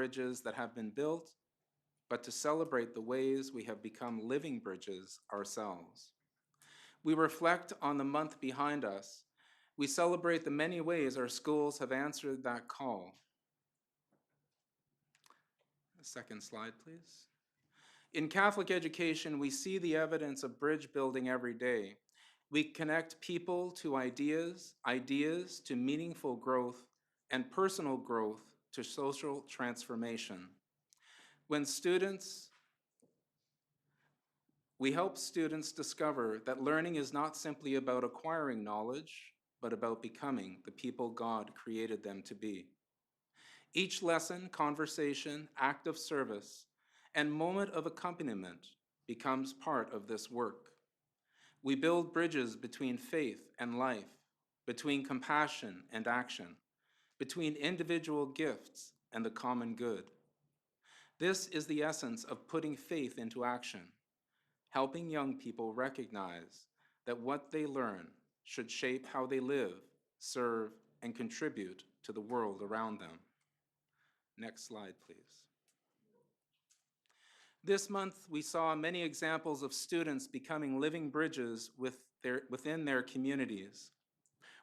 bridges that have been built, but to celebrate the ways we have become living bridges ourselves. We reflect on the month behind us. We celebrate the many ways our schools have answered that call. Second slide, please. In Catholic education, we see the evidence of bridge building every day. We connect people to ideas, ideas to meaningful growth, and personal growth to social transformation. We help students discover that learning is not simply about acquiring knowledge, but about becoming the people God created them to be. Each lesson, conversation, act of service, and moment of accompaniment becomes part of this work. We build bridges between faith and life, between compassion and action, between individual gifts and the common good. This is the essence of putting faith into action, helping young people recognize that what they learn should shape how they live, serve, and contribute to the world around them. Next slide, please. This month, we saw many examples of students becoming living bridges within their communities.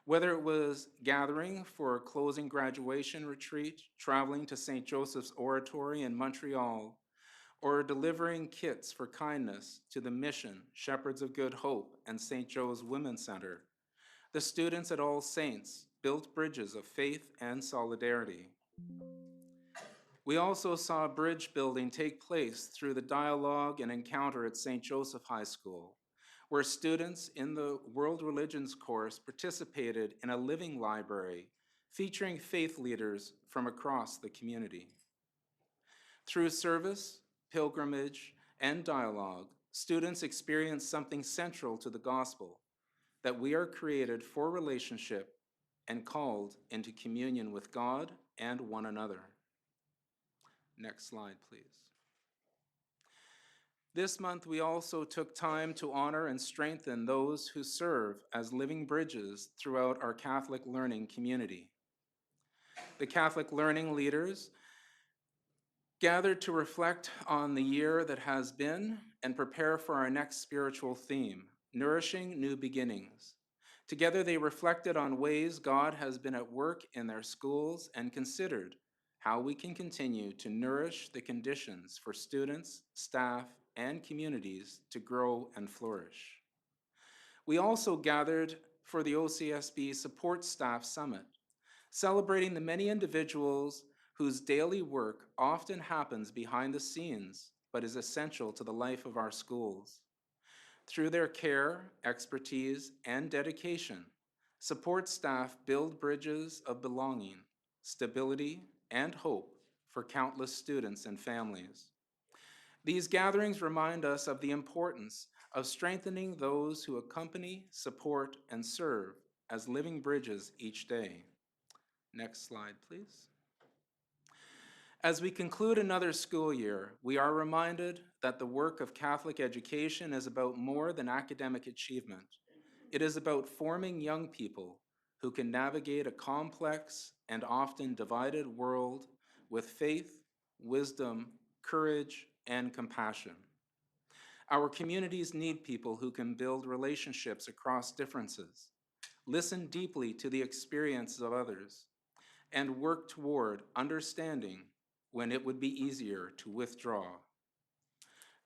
Whether it was gathering for a closing graduation retreat, traveling to St. Joseph's Oratory in Montreal, or delivering kits for kindness to the Mission, Shepherds of Good Hope, and St. Joe's Women's Center, the students at All Saints built bridges of faith and solidarity. We also saw bridge building take place through the dialogue and encounter at St. Joseph High School, where students in the World Religions course participated in a living library featuring faith leaders from across the community. Through service, pilgrimage, and dialogue, students experienced something central to the gospel, that we are created for relationship and called into communion with God and one another. Next slide, please. This month, we also took time to honor and strengthen those who serve as living bridges throughout our Catholic learning community. The Catholic learning leaders gathered to reflect on the year that has been and prepare for our next spiritual theme, nourishing new beginnings. Together, they reflected on ways God has been at work in their schools and considered how we can continue to nourish the conditions for students, staff, and communities to grow and flourish. We also gathered for the OCSB Support Staff Summit, celebrating the many individuals whose daily work often happens behind the scenes, but is essential to the life of our schools. Through their care, expertise, and dedication, support staff build bridges of belonging, stability, and hope for countless students and families. These gatherings remind us of the importance of strengthening those who accompany, support, and serve as living bridges each day. Next slide, please. As we conclude another school year, we are reminded that the work of Catholic education is about more than academic achievement. It is about forming young people who can navigate a complex and often divided world with faith, wisdom, courage, and compassion. Our communities need people who can build relationships across differences, listen deeply to the experiences of others, and work toward understanding when it would be easier to withdraw.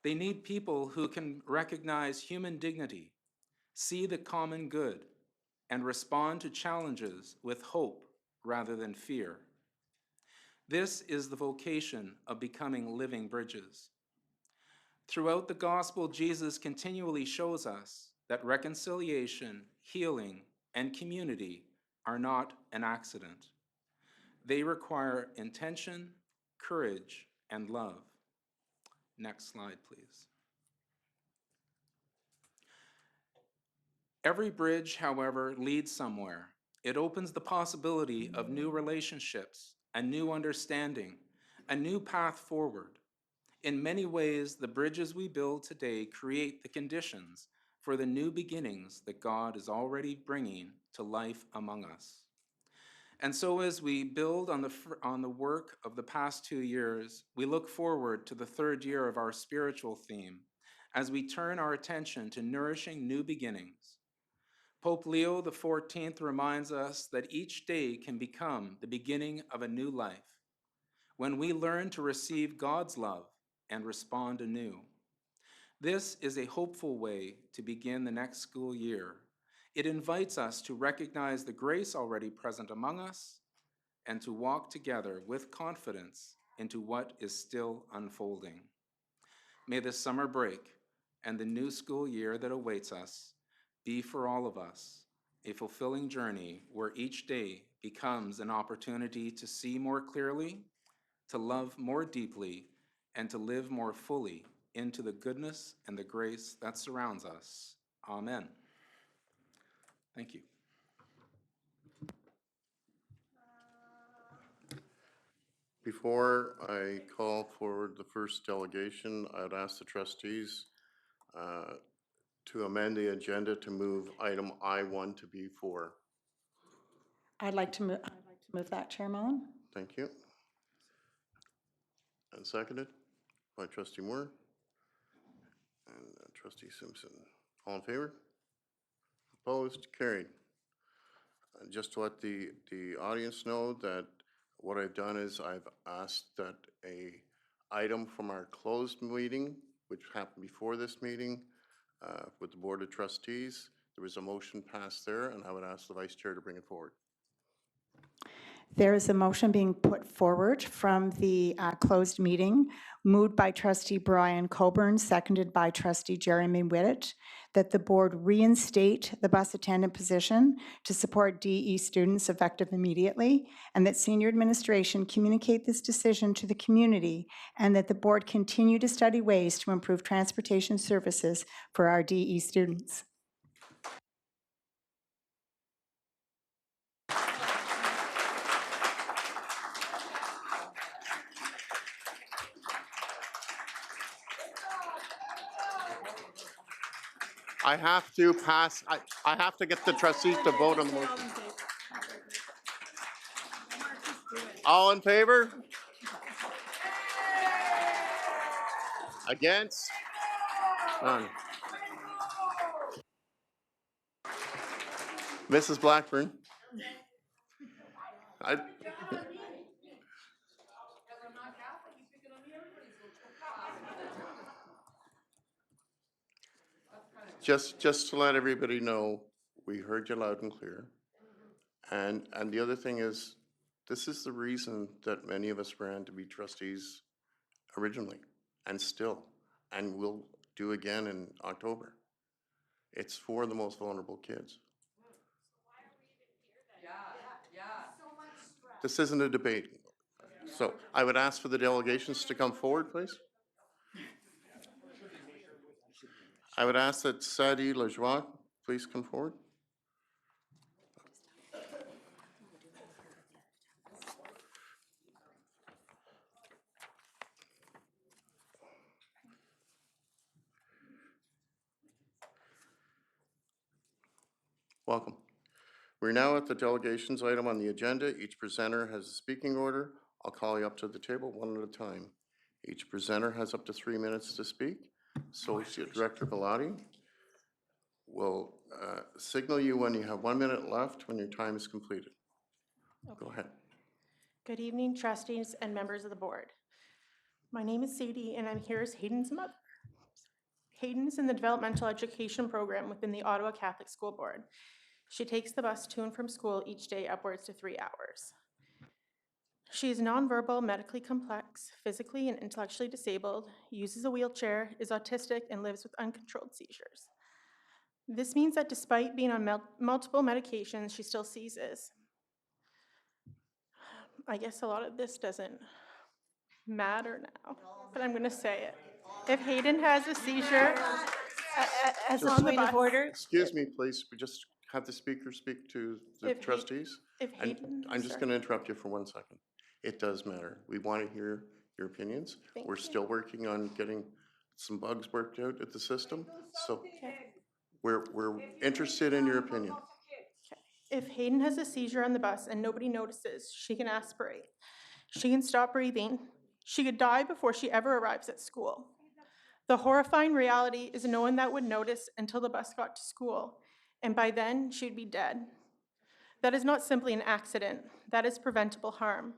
They need people who can recognize human dignity, see the common good, and respond to challenges with hope rather than fear. This is the vocation of becoming living bridges. Throughout the gospel, Jesus continually shows us that reconciliation, healing, and community are not an accident. They require intention, courage, and love. Next slide, please. Every bridge, however, leads somewhere. It opens the possibility of new relationships, a new understanding, a new path forward. In many ways, the bridges we build today create the conditions for the new beginnings that God is already bringing to life among us. And so as we build on the work of the past 2 years, we look forward to the third year of our spiritual theme as we turn our attention to nourishing new beginnings. Pope Leo XIV reminds us that each day can become the beginning of a new life when we learn to receive God's love and respond anew. This is a hopeful way to begin the next school year. It invites us to recognize the grace already present among us and to walk together with confidence into what is still unfolding. May this summer break and the new school year that awaits us be for all of us a fulfilling journey where each day becomes an opportunity to see more clearly, to love more deeply, and to live more fully into the goodness and the grace that surrounds us. Amen. Thank you. Before I call forward the first delegation, I'd ask the trustees to amend the agenda to move item I1 to B4. I'd like to move that, Chair Mullen. Thank you. And seconded by trustee Moore and trustee Simpson. All in favor? Opposed? Carried. Just to let the audience know that what I've done is I've asked that a item from our closed meeting, which happened before this meeting, with the Board of Trustees, there was a motion passed there, and I would ask the Vice Chair to bring it forward. There is a motion being put forward from the closed meeting, moved by trustee Brian Coburn, seconded by trustee Jeremy Whittet, that the board reinstate the bus attendant position to support DE students effective immediately, and that senior administration communicate this decision to the community, and that the board continue to study ways to improve transportation services for our DE students. I have to pass, I have to get the trustees to vote on the motion. All in favor? Against? None. Mrs. Blackburn? Just to let everybody know, we heard you loud and clear. And the other thing is, this is the reason that many of us ran to be trustees originally, and still, and will do again in October. It's for the most vulnerable kids. This isn't a debate. So I would ask for the delegations to come forward, please. I would ask that Sadi Lajoie please come forward. Welcome. We're now at the delegations item on the agenda. Each presenter has a speaking order. I'll call you up to the table one at a time. Each presenter has up to 3 minutes to speak. Associate Director Bellotti will signal you when you have 1 minute left when your time is completed. Okay. Go ahead. Good evening, trustees and members of the board. My name is Sadie, and I'm here as Hayden's mother. Hayden's in the developmental education program within the Ottawa Catholic School Board. She takes the bus to and from school each day upwards to 3 hours. She is nonverbal, medically complex, physically and intellectually disabled, uses a wheelchair, is autistic, and lives with uncontrolled seizures. This means that despite being on multiple medications, she still seizes. I guess a lot of this doesn't matter now, but I'm going to say it. If Hayden has a seizure, as on the bus, order. Excuse me, please. We just have the speaker speak to the trustees. I'm just going to interrupt you for 1 second. It does matter. We want to hear your opinions. We're still working on getting some bugs worked out at the system. So we're interested in your opinion. If Hayden has a seizure on the bus and nobody notices, she can aspirate. She can stop breathing. She could die before she ever arrives at school. The horrifying reality is no one that would notice until the bus got to school, and by then she'd be dead. That is not simply an accident, that is preventable harm.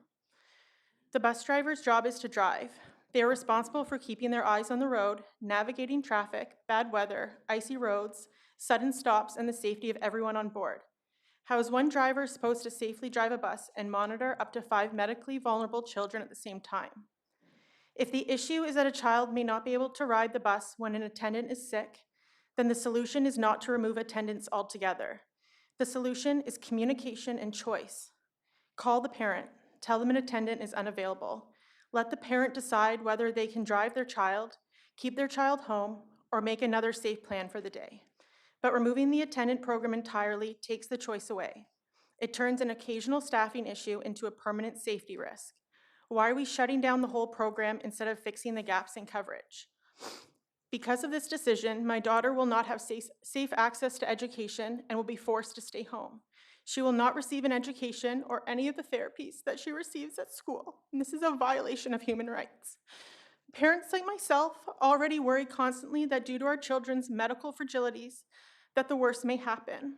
The bus driver's job is to drive. They are responsible for keeping their eyes on the road, navigating traffic, bad weather, icy roads, sudden stops, and the safety of everyone on board. How is one driver supposed to safely drive a bus and monitor up to 5 medically vulnerable children at the same time? If the issue is that a child may not be able to ride the bus when an attendant is sick, then the solution is not to remove attendants altogether. The solution is communication and choice. Call the parent, tell them an attendant is unavailable. Let the parent decide whether they can drive their child, keep their child home, or make another safe plan for the day. But removing the attendant program entirely takes the choice away. It turns an occasional staffing issue into a permanent safety risk. Why are we shutting down the whole program instead of fixing the gaps in coverage? Because of this decision, my daughter will not have safe access to education and will be forced to stay home. She will not receive an education or any of the therapies that she receives at school, and this is a violation of human rights. Parents like myself already worry constantly that due to our children's medical fragilities, that the worst may happen.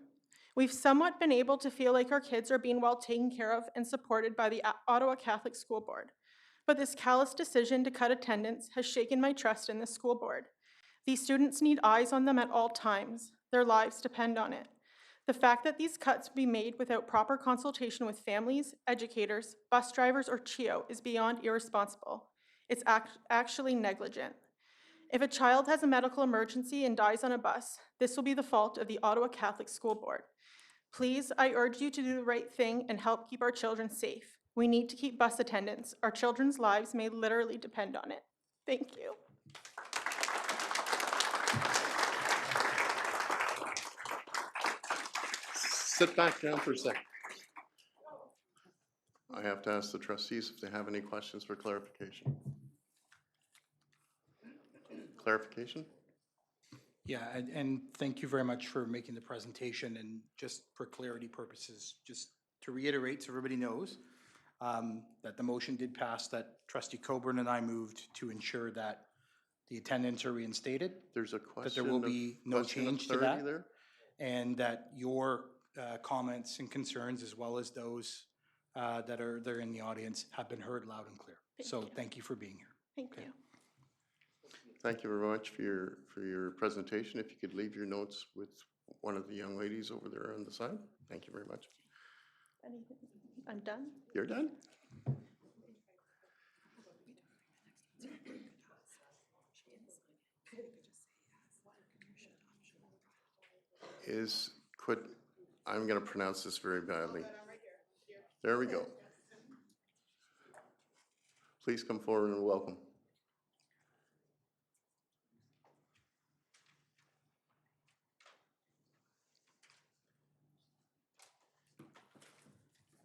We've somewhat been able to feel like our kids are being well taken care of and supported by the Ottawa Catholic School Board. But this callous decision to cut attendance has shaken my trust in the school board. These students need eyes on them at all times. Their lives depend on it. The fact that these cuts will be made without proper consultation with families, educators, bus drivers, or CHIO is beyond irresponsible. It's actually negligent. If a child has a medical emergency and dies on a bus, this will be the fault of the Ottawa Catholic School Board. Please, I urge you to do the right thing and help keep our children safe. We need to keep bus attendants. Our children's lives may literally depend on it. Thank you. Sit back down for a second. I have to ask the trustees if they have any questions for clarification. Clarification? Yeah, and thank you very much for making the presentation, and just for clarity purposes, just to reiterate so everybody knows that the motion did pass, that trustee Coburn and I moved to ensure that the attendants are reinstated, There's a that question there will of- be no question of change to clarity that, there? and that your comments and concerns, as well as those that are there in the audience, have been heard loud and clear. So thank you for being here. Thank Okay. you. Thank you very much for your presentation. If you could leave your notes with one of the young ladies over there on the side. Thank you very much. I'm done. You're done? I'm going to pronounce this very badly. There we go. Please come forward and welcome.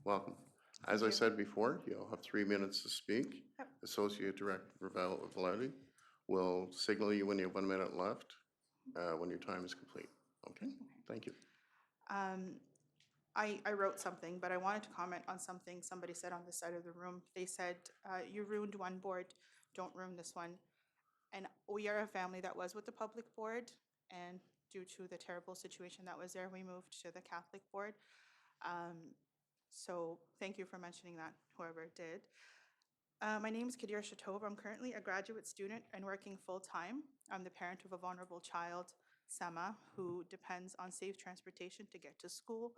Welcome. As I said before, you'll have 3 minutes to speak. Yep. Associate Director Valadi will signal you when you have 1 minute left, when your time is complete. Okay? Thank you. I wrote something, but I wanted to comment on something somebody said on this side of the room. They said, you ruined one board, don't ruin this one. And we are a family that was with the public board, and due to the terrible situation that was there, we moved to the Catholic board. So thank you for mentioning that, whoever did. My name is Kadir Shatov. I'm currently a graduate student and working full-time. I'm the parent of a vulnerable child, Sama, who depends on safe transportation to get to school.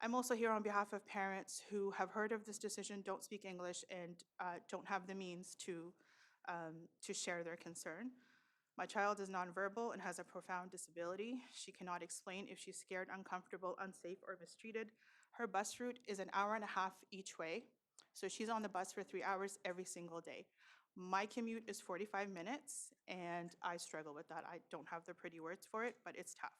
I'm also here on behalf of parents who have heard of this decision, don't speak English, and don't have the means to share their concern. My child is nonverbal and has a profound disability. She cannot explain if she's scared, uncomfortable, unsafe, or mistreated. Her bus route is an hour and a half each way, so she's on the bus for 3 hours every single day. My commute is 45 minutes, and I struggle with that. I don't have the pretty words for it, but it's tough.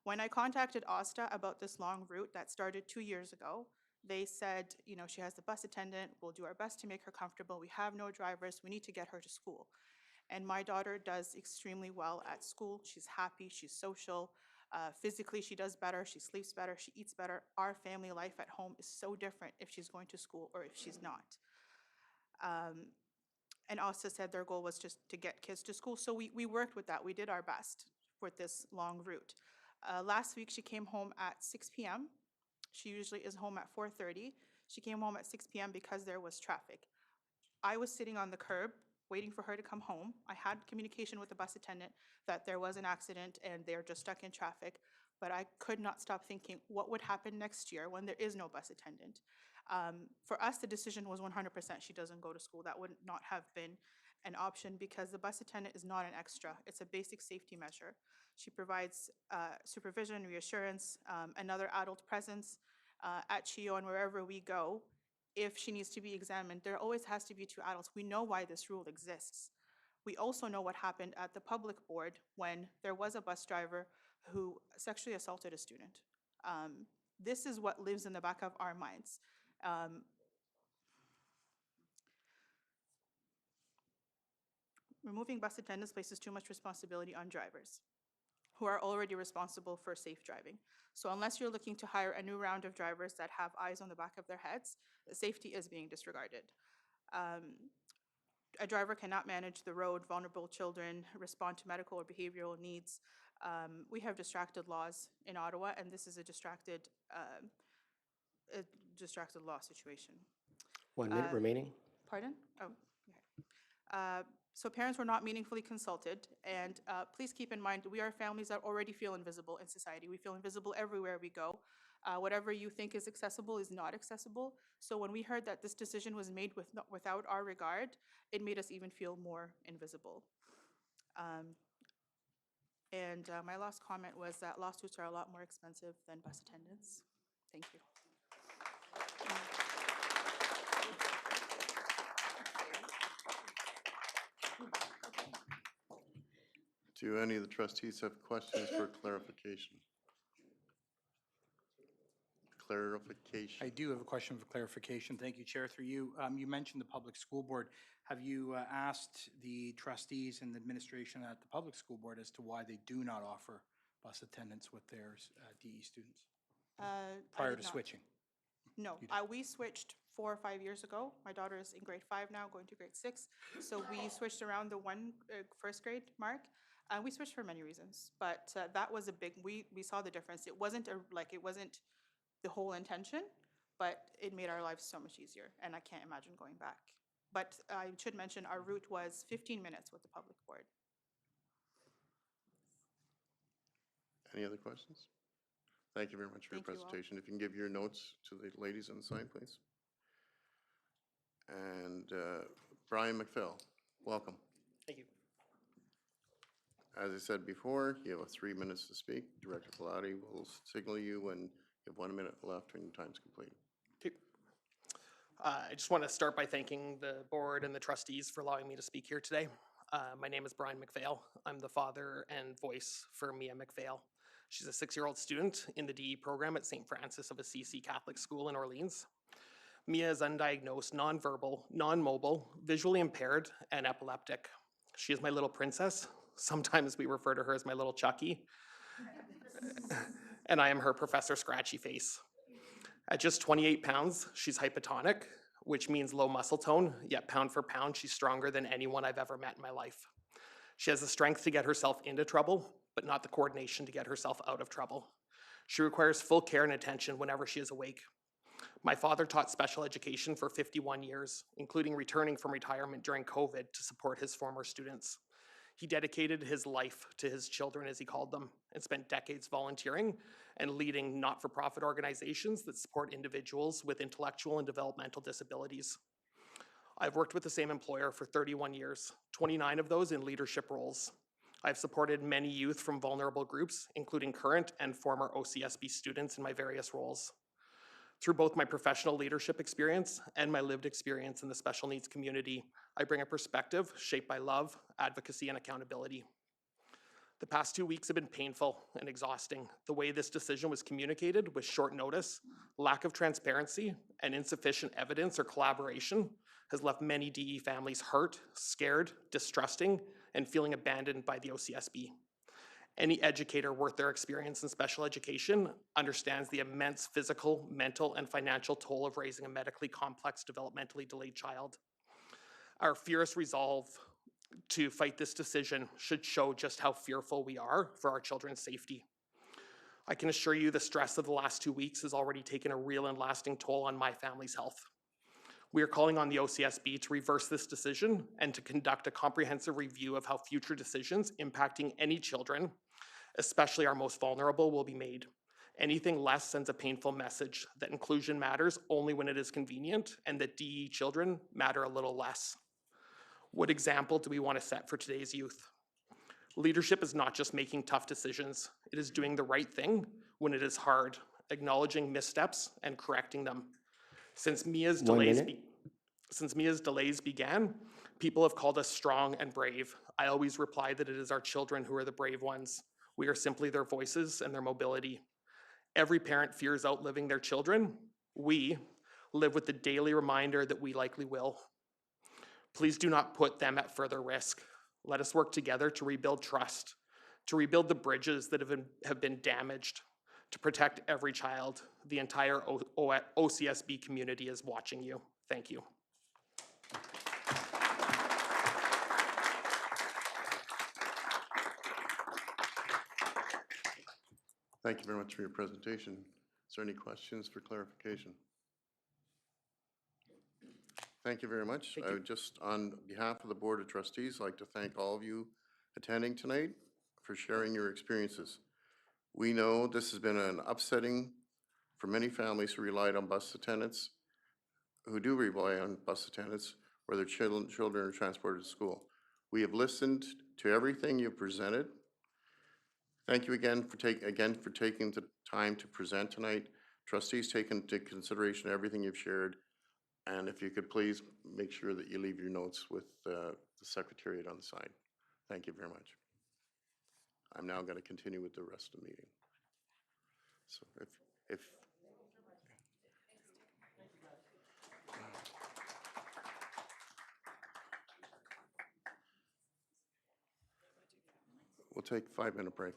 When I contacted OSTA about this long route that started 2 years ago, they said, you know, she has the bus attendant, we'll do our best to make her comfortable, we have no drivers, we need to get her to school. And my daughter does extremely well at school. She's happy, she's social. Physically, she does better, she sleeps better, she eats better. Our family life at home is so different if she's going to school or if she's not. And also said their goal was just to get kids to school. So we worked with that. We did our best with this long route. Last week, she came home at 6 p.m. She usually is home at 4:30. She came home at 6 p.m. because there was traffic. I was sitting on the curb waiting for her to come home. I had communication with the bus attendant that there was an accident and they're just stuck in traffic. But I could not stop thinking, what would happen next year when there is no bus attendant? For us, the decision was 100% she doesn't go to school. That would not have been an option because the bus attendant is not an extra. It's a basic safety measure. She provides supervision, reassurance, another adult presence at CHIO and wherever we go. If she needs to be examined, there always has to be 2 adults. We know why this rule exists. We also know what happened at the public board when there was a bus driver who sexually assaulted a student. This is what lives in the back of our minds. Removing bus attendants places too much responsibility on drivers who are already responsible for safe driving. So unless you're looking to hire a new round of drivers that have eyes on the back of their heads, safety is being disregarded. A driver cannot manage the road, vulnerable children, respond to medical or behavioral needs. We have distracted laws in Ottawa, and this is a distracted law situation. 1 minute remaining. Pardon? Oh, okay. So parents were not meaningfully consulted, and please keep in mind, we are families that already feel invisible in society. We feel invisible everywhere we go. Whatever you think is accessible is not accessible. So when we heard that this decision was made without our regard, it made us even feel more invisible. My last comment was that lawsuits are a lot more expensive than bus attendants. Thank you. Do any of the trustees have questions for clarification? I do have a question for clarification. Thank you, Chair, through you. You mentioned the public school board. Have you asked the trustees and the administration at the public school board as to why they do not offer bus attendants with their DE students prior to switching? No, You don't. we switched 4 or 5 years ago. My daughter is in grade 5 now, going to grade 6. So we switched around the first grade mark. We switched for many reasons, but that was a big, we saw the difference. It wasn't it wasn't the whole intention, but it made our lives so much easier, and I can't imagine going back. But I should mention our route was 15 minutes with the public board. Any other questions? Thank you very much for your Thank you all. presentation. If you can give your notes to the ladies on the side, please. And Brian McPhail, welcome. Thank you. As I said before, you have 3 minutes to speak. Director Pallotti will signal you when you have 1 minute left when your time's complete. Okay. I just want to start by thanking the board and the trustees for allowing me to speak here today. My name is Brian McPhail. I'm the father and voice for Mia McPhail. She's a 6-year-old student in the DE program at St. Francis of Assisi Catholic School in Orleans. Mia is undiagnosed, nonverbal, non-mobile, visually impaired, and epileptic. She is my little princess. Sometimes we refer to her as my little Chucky. And I am her Professor Scratchy Face. At just 28 pounds, she's hypotonic, which means low muscle tone, yet pound for pound, she's stronger than anyone I've ever met in my life. She has the strength to get herself into trouble, but not the coordination to get herself out of trouble. She requires full care and attention whenever she is awake. My father taught special education for 51 years, including returning from retirement during COVID to support his former students. He dedicated his life to his children, as he called them, and spent decades volunteering and leading not-for-profit organizations that support individuals with intellectual and developmental disabilities. I've worked with the same employer for 31 years, 29 of those in leadership roles. I've supported many youth from vulnerable groups, including current and former OCSB students in my various roles. Through both my professional leadership experience and my lived experience in the special needs community, I bring a perspective shaped by love, advocacy, and accountability. The past 2 weeks have been painful and exhausting. The way this decision was communicated with short notice, lack of transparency, and insufficient evidence or collaboration has left many DE families hurt, scared, distrusting, and feeling abandoned by the OCSB. Any educator worth their experience in special education understands the immense physical, mental, and financial toll of raising a medically complex, developmentally delayed child. Our fierce resolve to fight this decision should show just how fearful we are for our children's safety. I can assure you the stress of the last 2 weeks has already taken a real and lasting toll on my family's health. We are calling on the OCSB to reverse this decision and to conduct a comprehensive review of how future decisions impacting any children, especially our most vulnerable, will be made. Anything less sends a painful message that inclusion matters only when it is convenient and that DE children matter a little less. What example do we want to set for today's youth? Leadership is not just making tough decisions. It is doing the right thing when it is hard, acknowledging missteps and correcting them. Since Mia's delays began, people have called us strong and brave. I always reply that it is our children who are the brave ones. We are simply their voices and their mobility. Every parent fears outliving their children. We live with the daily reminder that we likely will. Please do not put them at further risk. Let us work together to rebuild trust, to rebuild the bridges that have been damaged, to protect every child. The entire OCSB community is watching you. Thank you. Thank you very much for your presentation. Is there any questions for clarification? Thank you very much. I would just, on behalf of the Board of Trustees, like to thank all of you attending tonight for sharing your experiences. We know this has been an upsetting for many families who relied on bus attendants, who do rely on bus attendants, where their children are transported to school. We have listened to everything you've presented. Thank you again for taking the time to present tonight. Trustees, take into consideration everything you've shared. And if you could please make sure that you leave your notes with the Secretariat on the side. Thank you very much. I'm now going to continue with the rest of the meeting. So if we'll take a 5-minute break.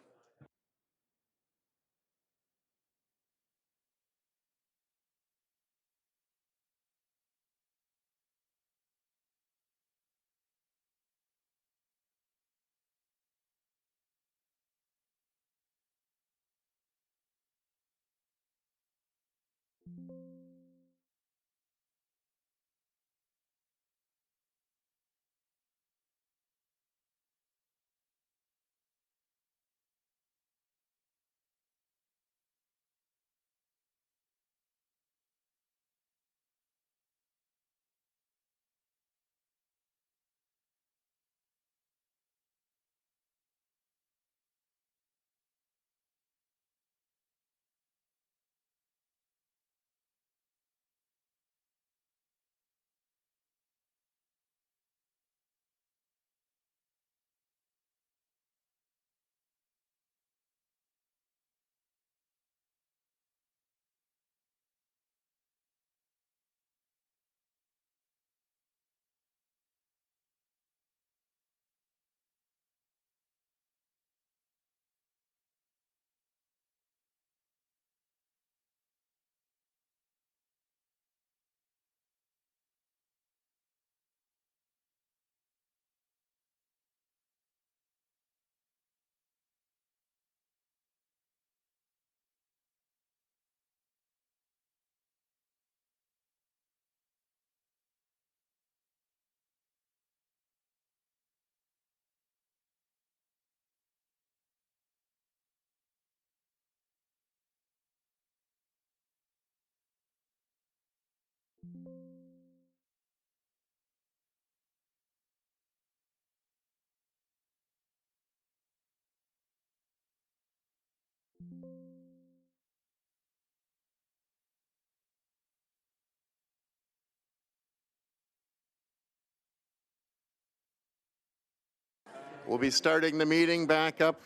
We'll be starting the meeting back up.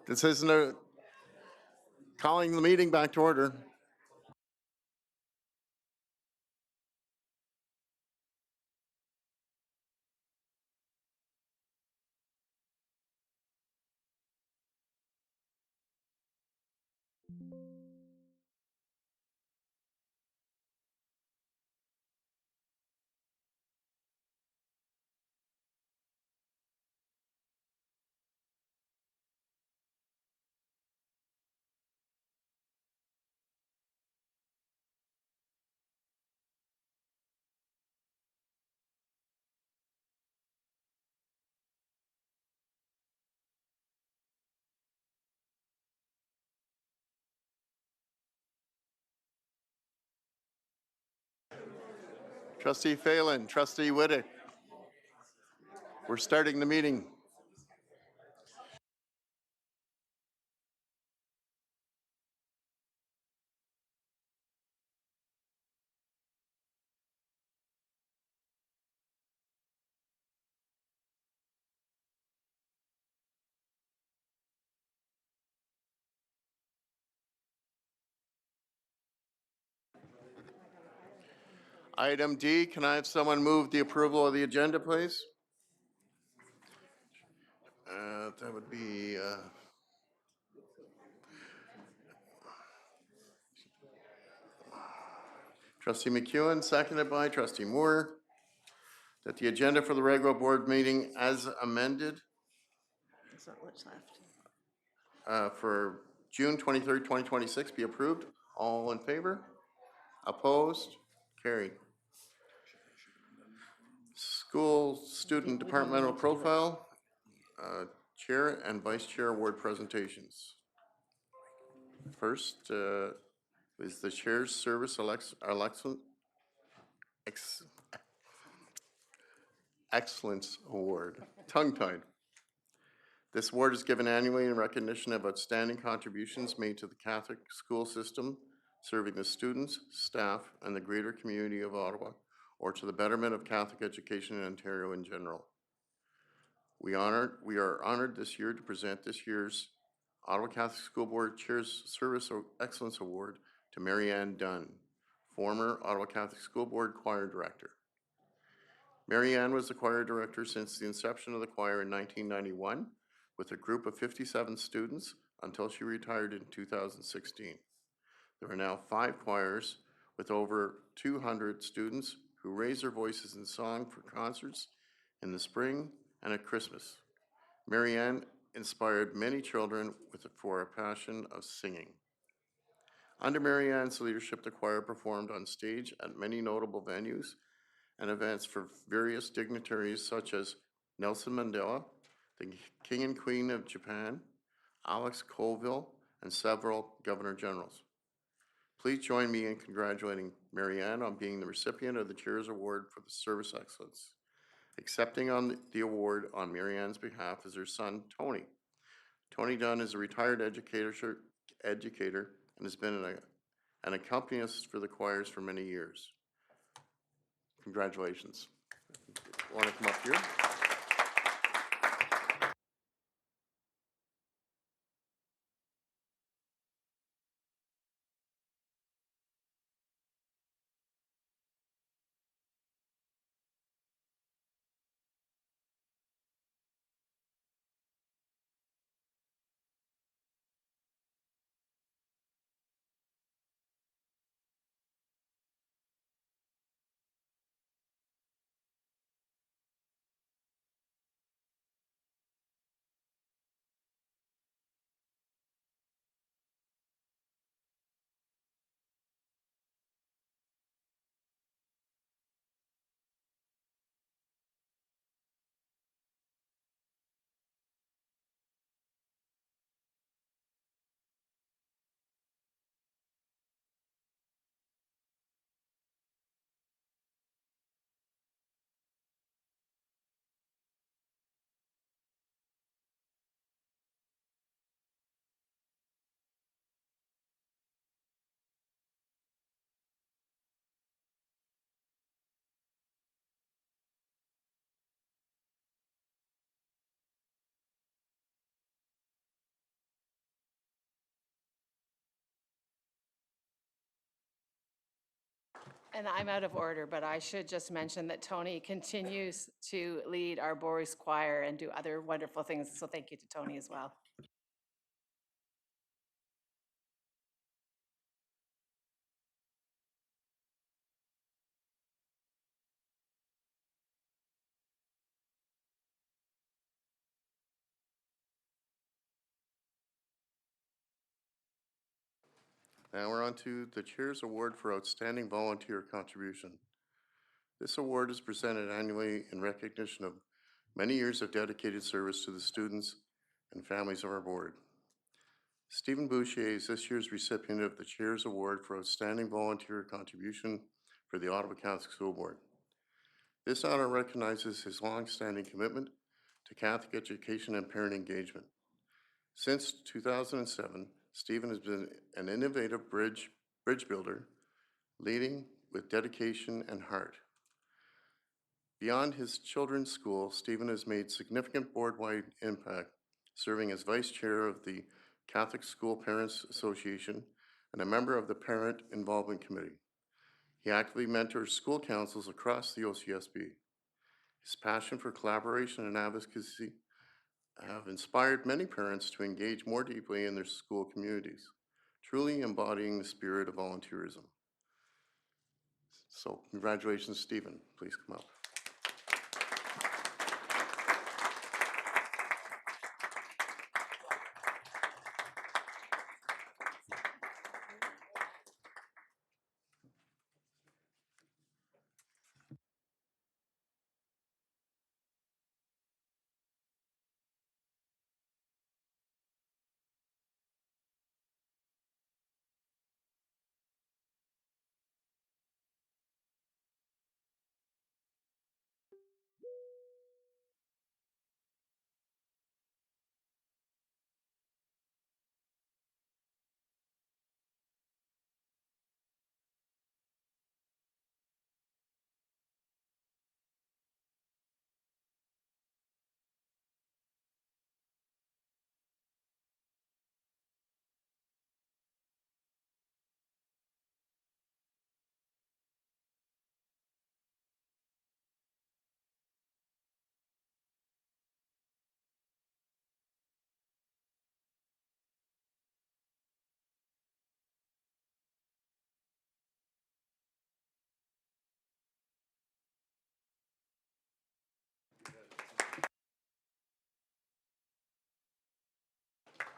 This isn't calling the meeting back to order. Trustee Phelan, Trustee Whittick. We're starting the meeting. Item D, can I have someone move the approval of the agenda, please? That would be Trustee McEwen, seconded by Trustee Moore, that the agenda for the regular board meeting as amended That's not what's left. for June 23rd, 2026 be approved. All in favor? Opposed? Carried. School student departmental profile, chair and vice chair award presentations. First is the chair's service excellence award, tongue-tied. This award is given annually in recognition of outstanding contributions made to the Catholic school system, serving the students, staff, and the greater community of Ottawa, or to the betterment of Catholic education in Ontario in general. We are honored this year to present this year's Ottawa Catholic School Board Chair's Service Excellence Award to Mary Ann Dunn, former Ottawa Catholic School Board Choir Director. Mary Ann was the choir director since the inception of the choir in 1991, with a group of 57 students until she retired in 2016. There are now 5 choirs with over 200 students who raise their voices in song for concerts in the spring and at Christmas. Mary Ann inspired many children for a passion of singing. Under Mary Ann's leadership, the choir performed on stage at many notable venues and events for various dignitaries such as Nelson Mandela, the King and Queen of Japan, Alex Colville, and several Governor Generals. Please join me in congratulating Mary Ann on being the recipient of the Chair's Award for the Service Excellence. Accepting on the award on Mary Ann's behalf is her son, Tony. Tony Dunn is a retired educator and has been an accompanist for the choirs for many years. Congratulations. Want to come up here? And I'm out of order, but I should just mention that Tony continues to lead our boys choir and do other wonderful things. So thank you to Tony as well. Now we're on to the Chair's Award for Outstanding Volunteer Contribution. This award is presented annually in recognition of many years of dedicated service to the students and families of our board. Stephen Boucher is this year's recipient of the Chair's Award for Outstanding Volunteer Contribution for the Ottawa Catholic School Board. This honor recognizes his long-standing commitment to Catholic education and parent engagement. Since 2007, Stephen has been an innovative bridge builder, leading with dedication and heart. Beyond his children's school, Stephen has made significant board-wide impact, serving as vice chair of the Catholic School Parents Association and a member of the Parent Involvement Committee. He actively mentors school councils across the OCSB. His passion for collaboration and advocacy have inspired many parents to engage more deeply in their school communities, truly embodying the spirit of volunteerism. So congratulations, Stephen. Please come up.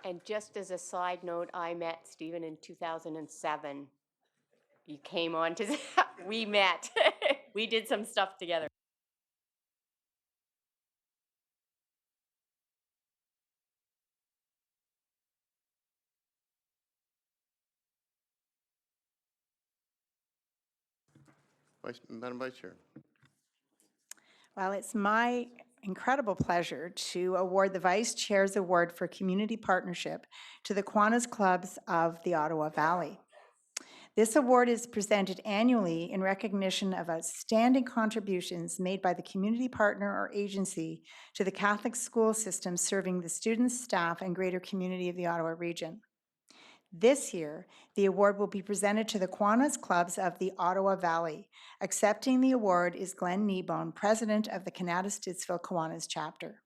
And just as a side note, I met Stephen in 2007. You came on to, we met. We did some stuff together. Madam Vice Chair. Well, it's my incredible pleasure to award the Vice Chair's Award for Community Partnership to the Kiwanis Clubs of the Ottawa Valley. This award is presented annually in recognition of outstanding contributions made by the community partner or agency to the Catholic school system serving the students, staff, and greater community of the Ottawa region. This year, the award will be presented to the Kiwanis Clubs of the Ottawa Valley. Accepting the award is Glenn Kneebone, president of the Kanata-Stittsville Kiwanis chapter.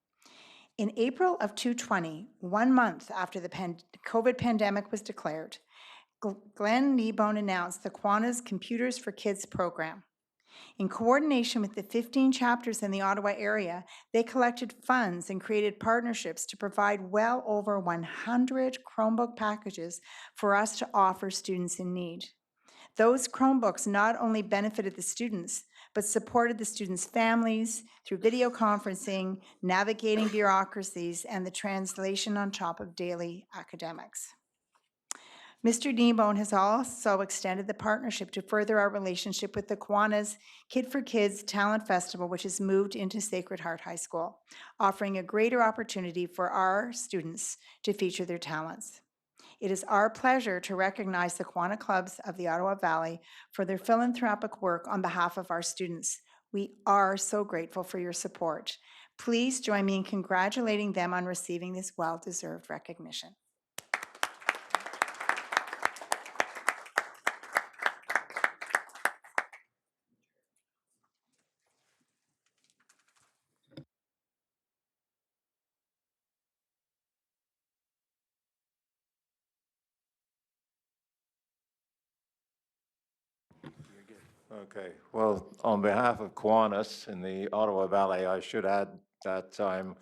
In April of 2020, 1 month after the COVID pandemic was declared, Glenn Kneebone announced the Kiwanis Computers for Kids program. In coordination with the 15 chapters in the Ottawa area, they collected funds and created partnerships to provide well over 100 Chromebook packages for us to offer students in need. Those Chromebooks not only benefited the students, but supported the students' families through video conferencing, navigating bureaucracies, and the translation on top of daily academics. Mr. Kneebone has also extended the partnership to further our relationship with the Kiwanis Kid for Kids Talent Festival, which has moved into Sacred Heart High School, offering a greater opportunity for our students to feature their talents. It is our pleasure to recognize the Kiwanis Clubs of the Ottawa Valley for their philanthropic work on behalf of our students. We are so grateful for your support. Please join me in congratulating them on receiving this well-deserved recognition. Okay, well, on behalf of Kiwanis in the Ottawa Valley, I should add that I'm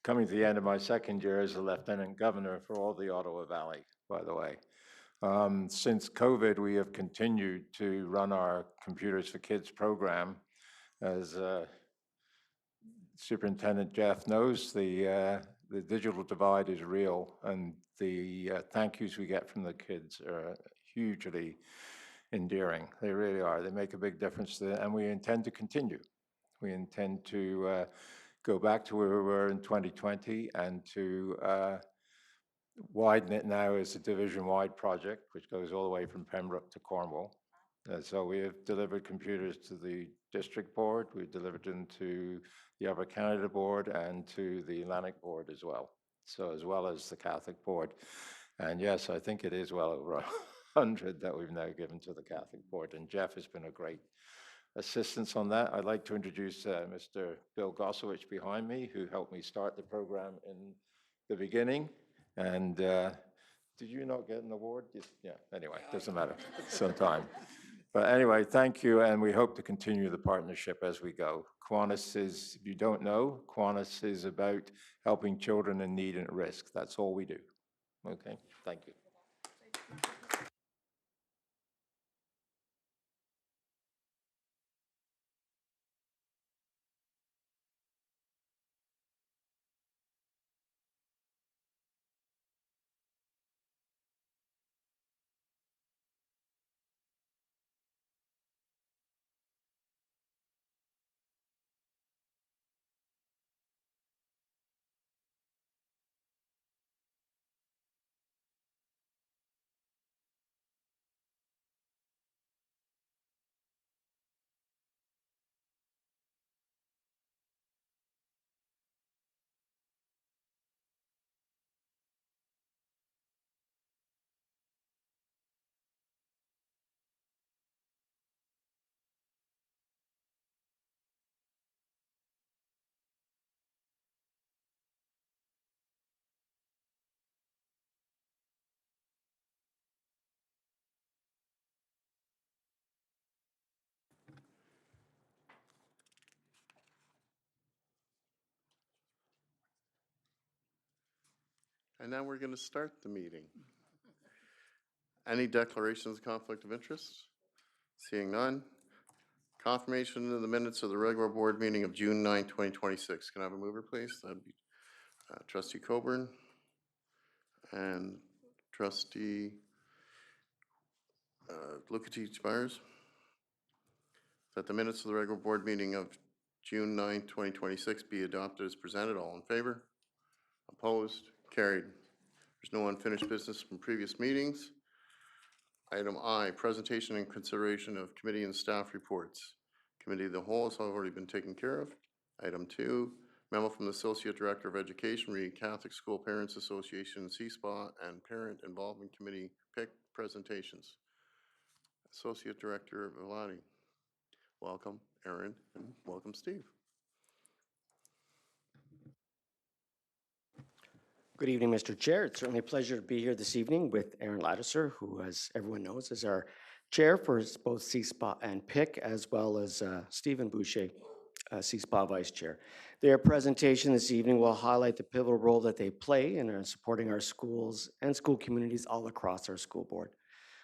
coming to the end of my second year as a Lieutenant Governor for all the Ottawa Valley, by the way. Since COVID, we have continued to run our Computers for Kids program. As Superintendent Jeff knows, the digital divide is real, and the thank yous we get from the kids are hugely endearing. They really are. They make a big difference, and we intend to continue. We intend to go back to where we were in 2020 and to widen it now as a division-wide project, which goes all the way from Pembroke to Cornwall. So we have delivered computers to the district board, we've delivered them to the Upper Canada board and to the Atlantic board as well. So as well as the Catholic board. And yes, I think it is well over 100 that we've now given to the Catholic board. And Jeff has been a great assistance on that. I'd like to introduce Mr. Bill Gossowich behind me, who helped me start the program in the beginning. And did you not get an award? Yeah, anyway, doesn't matter, sometime. But anyway, thank you, and we hope to continue the partnership as we go. Kiwanis is, if you don't know, Kiwanis is about helping children in need and at risk. That's all we do. Okay, thank you. And now we're going to start the meeting. Any declarations of conflict of interest? Seeing none. Confirmation of the minutes of the regular board meeting of June 9, 2026. Can I have a mover, please? That'd be Trustee Coburn and Trustee Lukatich Byers. That the minutes of the regular board meeting of June 9, 2026 be adopted as presented. All in favor? Opposed? Carried. There's no unfinished business from previous meetings. Item I, presentation and consideration of committee and staff reports. Committee of the whole has already been taken care of. Item 2, memo from the Associate Director of Education, re Catholic School Parents Association, CSPA, and Parent Involvement Committee PIC presentations. Associate Director Velati. Welcome, Aaron, and welcome, Steve. Good evening, Mr. Chair. It's certainly a pleasure to be here this evening with Aaron Lattiser, who, as everyone knows, is our chair for both CSPA and PIC, as well as Stephen Boucher, CSPA Vice Chair. Their presentation this evening will highlight the pivotal role that they play in supporting our schools and school communities all across our school board.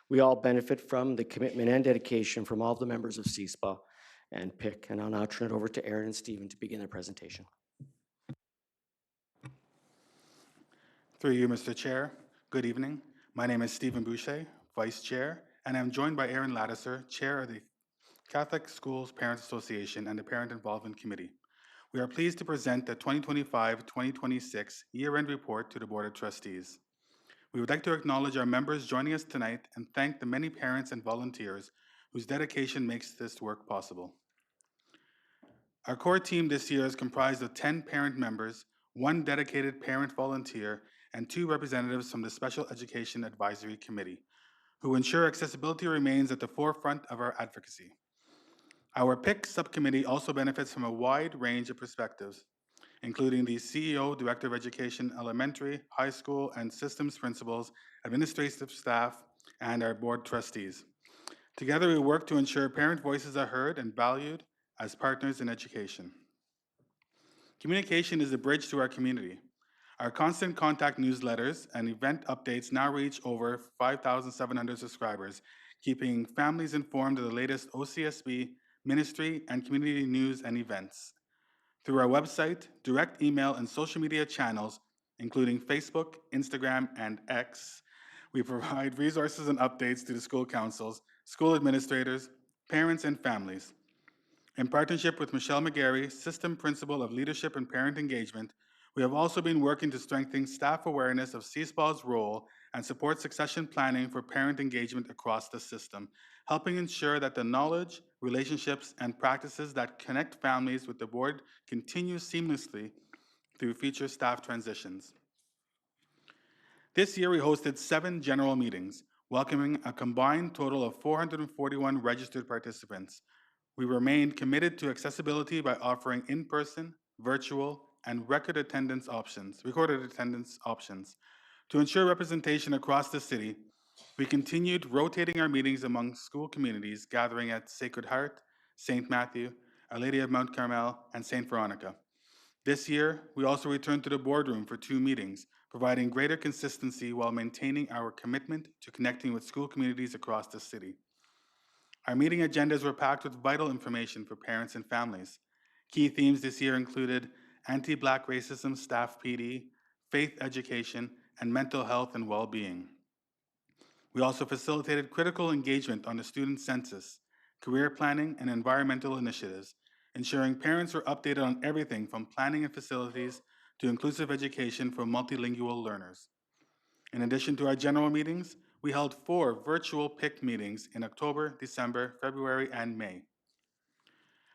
We all benefit from the commitment and dedication from all of the members of CSPA and PIC. And I'll now turn it over to Aaron and Stephen to begin their presentation. Through you, Mr. Chair, good evening. My name is Stephen Boucher, Vice Chair, and I'm joined by Aaron Lattiser, Chair of the Catholic Schools Parents Association and the Parent Involvement Committee. We are pleased to present the 2025-2026 year-end report to the Board of Trustees. We would like to acknowledge our members joining us tonight and thank the many parents and volunteers whose dedication makes this work possible. Our core team this year is comprised of 10 parent members, 1 dedicated parent volunteer, and 2 representatives from the Special Education Advisory Committee, who ensure accessibility remains at the forefront of our advocacy. Our PIC subcommittee also benefits from a wide range of perspectives, including the CEO, Director of Education, Elementary, High School, and Systems Principals, administrative staff, and our board trustees. Together, we work to ensure parent voices are heard and valued as partners in education. Communication is a bridge to our community. Our constant contact newsletters and event updates now reach over 5,700 subscribers, keeping families informed of the latest OCSB, ministry, and community news and events. Through our website, direct email, and social media channels, including Facebook, Instagram, and X, we provide resources and updates to the school councils, school administrators, parents, and families. In partnership with Michelle McGarry, System Principal of Leadership and Parent Engagement, we have also been working to strengthen staff awareness of CSPA's role and support succession planning for parent engagement across the system, helping ensure that the knowledge, relationships, and practices that connect families with the board continue seamlessly through future staff transitions. This year, we hosted 7 general meetings, welcoming a combined total of 441 registered participants. We remained committed to accessibility by offering in-person, virtual, and recorded attendance options. To ensure representation across the city, we continued rotating our meetings among school communities, gathering at Sacred Heart, St. Matthew, Our Lady of Mount Carmel, and St. Veronica. This year, we also returned to the boardroom for 2 meetings, providing greater consistency while maintaining our commitment to connecting with school communities across the city. Our meeting agendas were packed with vital information for parents and families. Key themes this year included anti-Black racism staff PD, faith education, and mental health and well-being. We also facilitated critical engagement on the student census, career planning, and environmental initiatives, ensuring parents were updated on everything from planning and facilities to inclusive education for multilingual learners. In addition to our general meetings, we held 4 virtual PIC meetings in October, December, February, and May.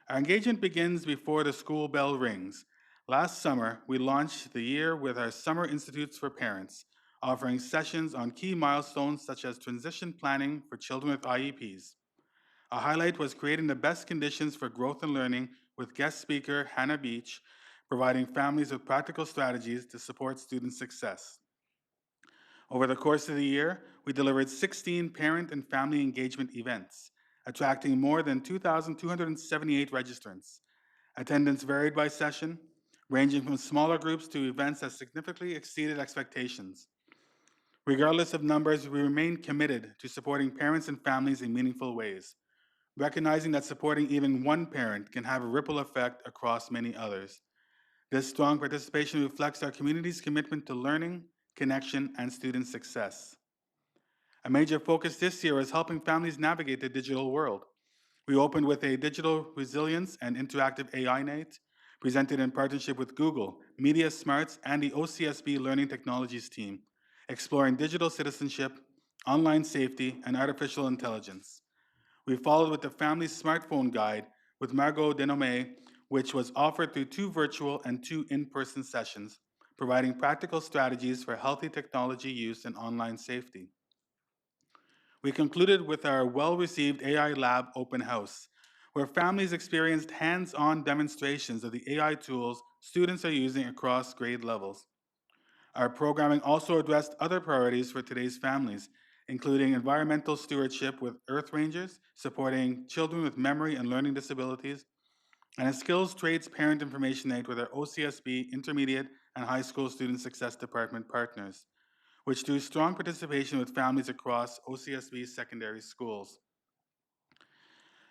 Our engagement begins before the school bell rings. Last summer, we launched the year with our Summer Institutes for Parents, offering sessions on key milestones such as transition planning for children with IEPs. A highlight was creating the best conditions for growth and learning with guest speaker Hannah Beach, providing families with practical strategies to support student success. Over the course of the year, we delivered 16 parent and family engagement events, attracting more than 2,278 registrants. Attendance varied by session, ranging from smaller groups to events that significantly exceeded expectations. Regardless of numbers, we remain committed to supporting parents and families in meaningful ways, recognizing that supporting even one parent can have a ripple effect across many others. This strong participation reflects our community's commitment to learning, connection, and student success. A major focus this year is helping families navigate the digital world. We opened with a digital resilience and interactive AI night, presented in partnership with Google, Media Smarts, and the OCSB Learning Technologies team, exploring digital citizenship, online safety, and artificial intelligence. We followed with the Family Smartphone Guide with Margot Denome, which was offered through 2 virtual and 2 in-person sessions, providing practical strategies for healthy technology use and online safety. We concluded with our well-received AI Lab open house, where families experienced hands-on demonstrations of the AI tools students are using across grade levels. Our programming also addressed other priorities for today's families, including environmental stewardship with Earth Rangers, supporting children with memory and learning disabilities, and a skills trades parent information night with our OCSB intermediate and high school student success department partners, which drew strong participation with families across OCSB secondary schools.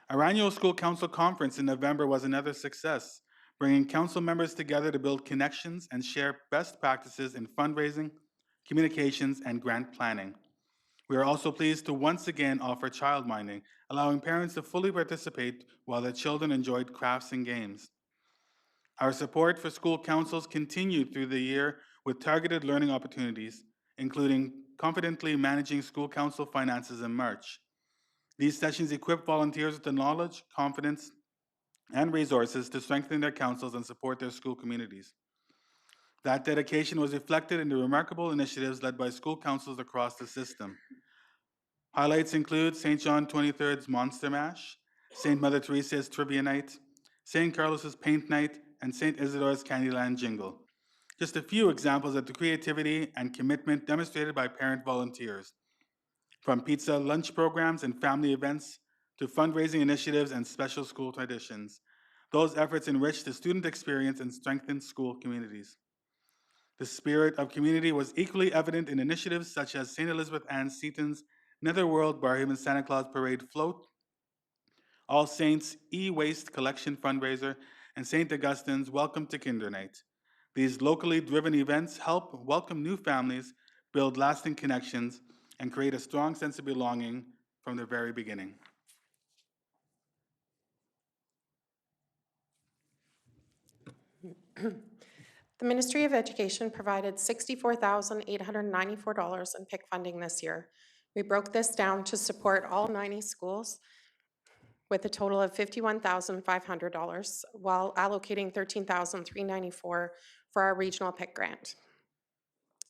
Our annual school council conference in November was another success, bringing council members together to build connections and share best practices in fundraising, communications, and grant planning. We are also pleased to once again offer childminding, allowing parents to fully participate while their children enjoyed crafts and games. Our support for school councils continued through the year with targeted learning opportunities, including confidently managing school council finances in March. These sessions equip volunteers with the knowledge, confidence, and resources to strengthen their councils and support their school communities. That dedication was reflected in the remarkable initiatives led by school councils across the system. Highlights include St. John 23rd's Monster Mash, St. Mother Teresa's Trivia Night, St. Carlos's Paint Night, and St. Isidore's Candyland Jingle. Just a few examples of the creativity and commitment demonstrated by parent volunteers. From pizza lunch programs and family events to fundraising initiatives and special school traditions, those efforts enrich the student experience and strengthen school communities. The spirit of community was equally evident in initiatives such as St. Elizabeth Ann Seton's Netherworld Barhaven Santa Claus Parade Float, All Saints E-Waste Collection Fundraiser, and St. Augustine's Welcome to Kinder Night. These locally driven events help welcome new families, build lasting connections, and create a strong sense of belonging from the very beginning. The Ministry of Education provided $64,894 in PIC funding this year. We broke this down to support all 90 schools with a total of $51,500 while allocating $13,394 for our regional PIC grant.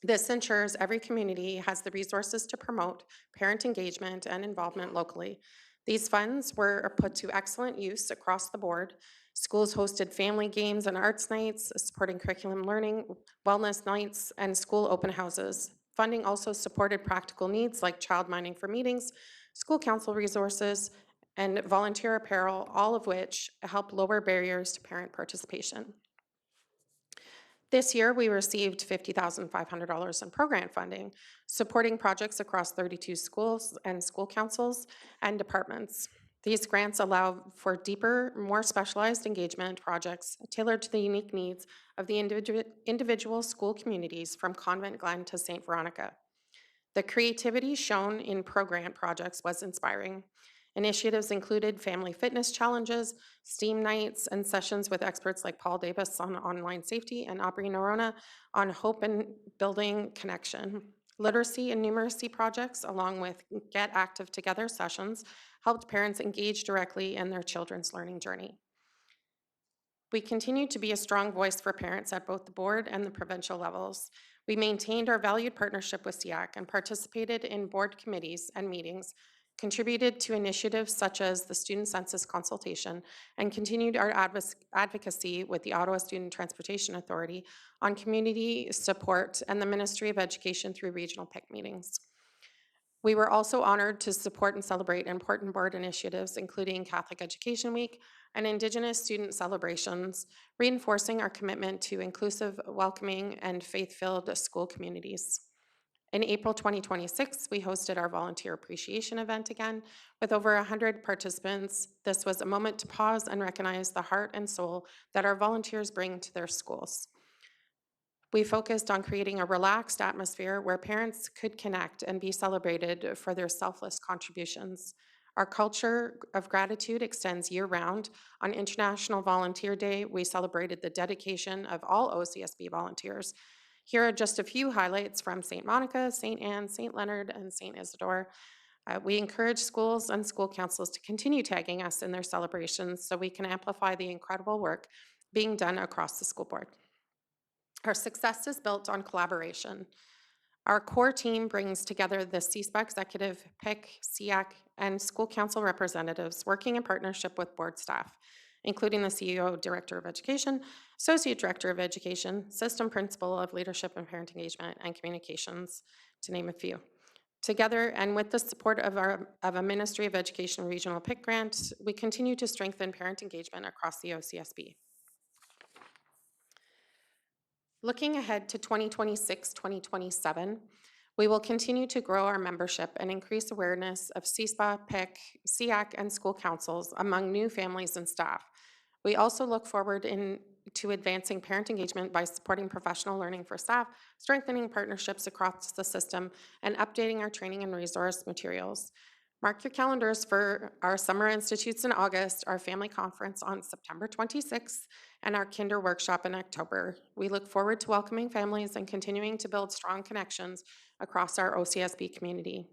This ensures every community has the resources to promote parent engagement and involvement locally. These funds were put to excellent use across the board. Schools hosted family games and arts nights, supporting curriculum learning, wellness nights, and school open houses. Funding also supported practical needs like child minding for meetings, school council resources, and volunteer apparel, all of which help lower barriers to parent participation. This year, we received $50,500 in program funding, supporting projects across 32 schools and school councils and departments. These grants allow for deeper, more specialized engagement projects tailored to the unique needs of the individual school communities from Convent Glen to St. Veronica. The creativity shown in program projects was inspiring. Initiatives included family fitness challenges, STEAM nights, and sessions with experts like Paul Davis on online safety and Aubrey Norona on hope and building connection. Literacy and numeracy projects, along with Get Active Together sessions, helped parents engage directly in their children's learning journey. We continue to be a strong voice for parents at both the board and the provincial levels. We maintained our valued partnership with SEAC and participated in board committees and meetings, contributed to initiatives such as the Student Census Consultation, and continued our advocacy with the Ottawa Student Transportation Authority on community support and the Ministry of Education through regional PIC meetings. We were also honored to support and celebrate important board initiatives, including Catholic Education Week and Indigenous student celebrations, reinforcing our commitment to inclusive, welcoming, and faith-filled school communities. In April 2026, we hosted our volunteer appreciation event again with over 100 participants. This was a moment to pause and recognize the heart and soul that our volunteers bring to their schools. We focused on creating a relaxed atmosphere where parents could connect and be celebrated for their selfless contributions. Our culture of gratitude extends year-round. On International Volunteer Day, we celebrated the dedication of all OCSB volunteers. Here are just a few highlights from St. Monica, St. Anne, St. Leonard, and St. Isidore. We encourage schools and school councils to continue tagging us in their celebrations so we can amplify the incredible work being done across the school board. Our success is built on collaboration. Our core team brings together the CSPA executive, PIC, SEAC, and school council representatives working in partnership with board staff, including the CEO, Director of Education, Associate Director of Education, System Principal of Leadership and Parent Engagement and Communications, to name a few. Together, and with the support of a Ministry of Education regional PIC grant, we continue to strengthen parent engagement across the OCSB. Looking ahead to 2026-2027, we will continue to grow our membership and increase awareness of CSPA, PIC, SEAC, and school councils among new families and staff. We also look forward to advancing parent engagement by supporting professional learning for staff, strengthening partnerships across the system, and updating our training and resource materials. Mark your calendars for our Summer Institutes in August, our family conference on September 26th, and our Kinder Workshop in October. We look forward to welcoming families and continuing to build strong connections across our OCSB community.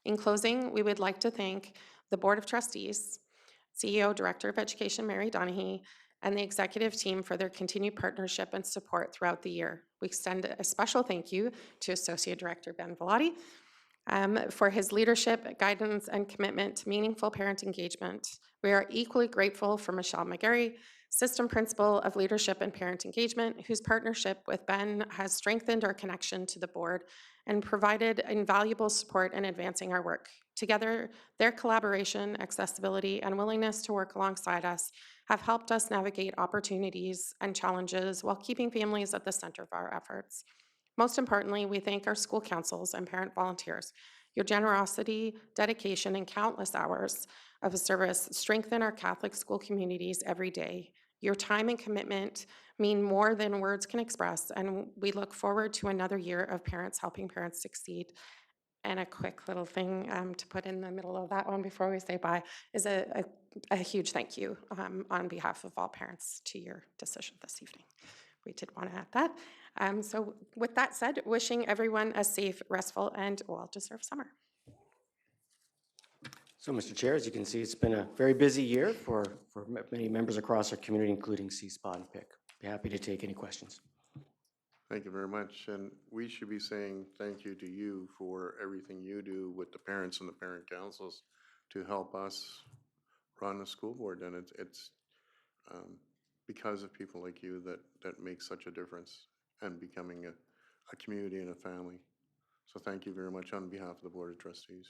In closing, we would like to thank the Board of Trustees, CEO, Director of Education, Mary Donahue, and the executive team for their continued partnership and support throughout the year. We extend a special thank you to Associate Director Ben Velati for his leadership, guidance, and commitment to meaningful parent engagement. We are equally grateful for Michelle McGarry, System Principal of Leadership and Parent Engagement, whose partnership with Ben has strengthened our connection to the board and provided invaluable support in advancing our work. Together, their collaboration, accessibility, and willingness to work alongside us have helped us navigate opportunities and challenges while keeping families at the center of our efforts. Most importantly, we thank our school councils and parent volunteers. Your generosity, dedication, and countless hours of service strengthen our Catholic school communities every day. Your time and commitment mean more than words can express, and we look forward to another year of parents helping parents succeed. And a quick little thing to put in the middle of that one before we say bye is a huge thank you on behalf of all parents to your decision this evening. We did want to add that. So with that said, wishing everyone a safe, restful, and well-deserved summer. So, Mr. Chair, as you can see, it's been a very busy year for many members across our community, including CSPA and PIC. Be happy to take any questions. Thank you very much. And we should be saying thank you to you for everything you do with the parents and the parent councils to help us run the school board. And it's because of people like you that make such a difference and becoming a community and a family. So thank you very much on behalf of the Board of Trustees.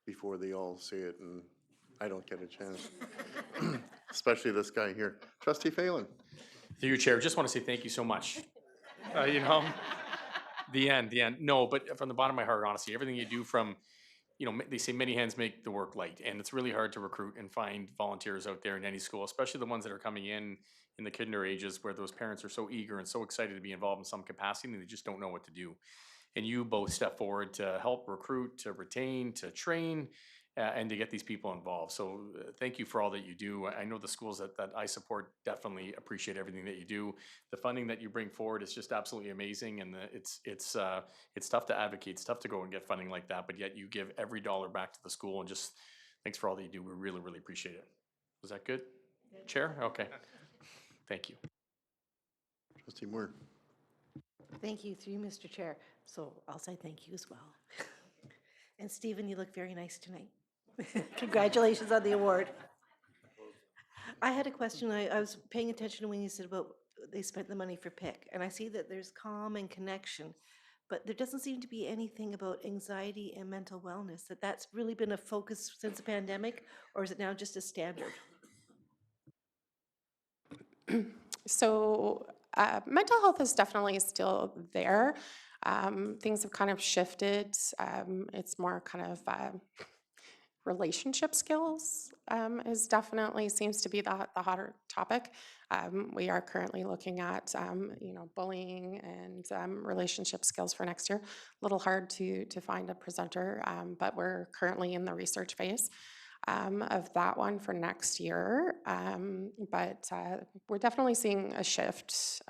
Before they all say it and I don't get a chance, especially this guy here. Trustee Phelan. Through your chair, just want to say thank you so much. You know, the end. No, but from the bottom of my heart, honestly, everything you do from, you know, they say many hands make the work light, and it's really hard to recruit and find volunteers out there in any school, especially the ones that are coming in the kinder ages where those parents are so eager and so excited to be involved in some capacity and they just don't know what to do. And you both step forward to help recruit, to retain, to train, and to get these people involved. So thank you for all that you do. I know the schools that I support definitely appreciate everything that you do. The funding that you bring forward is just absolutely amazing, and it's tough to advocate. It's tough to go and get funding like that, but yet you give every dollar back to the school, and just thanks for all that you do. We really, really appreciate it. Was that good? Chair? Okay. Thank you. Trustee Moore. Thank you, through you, Mr. Chair. So I'll say thank you as well. And Stephen, you look very nice tonight. Congratulations on the award. I had a question. I was paying attention when you said about they spent the money for PIC, and I see that there's calm and connection, but there doesn't seem to be anything about anxiety and mental wellness, that's really been a focus since the pandemic, or is it now just a standard? So mental health is definitely still there. Things have kind of shifted. It's more kind of relationship skills is definitely seems to be the hotter topic. We are currently looking at bullying and relationship skills for next year. A little hard to find a presenter, but we're currently in the research phase of that one for next year. But we're definitely seeing a shift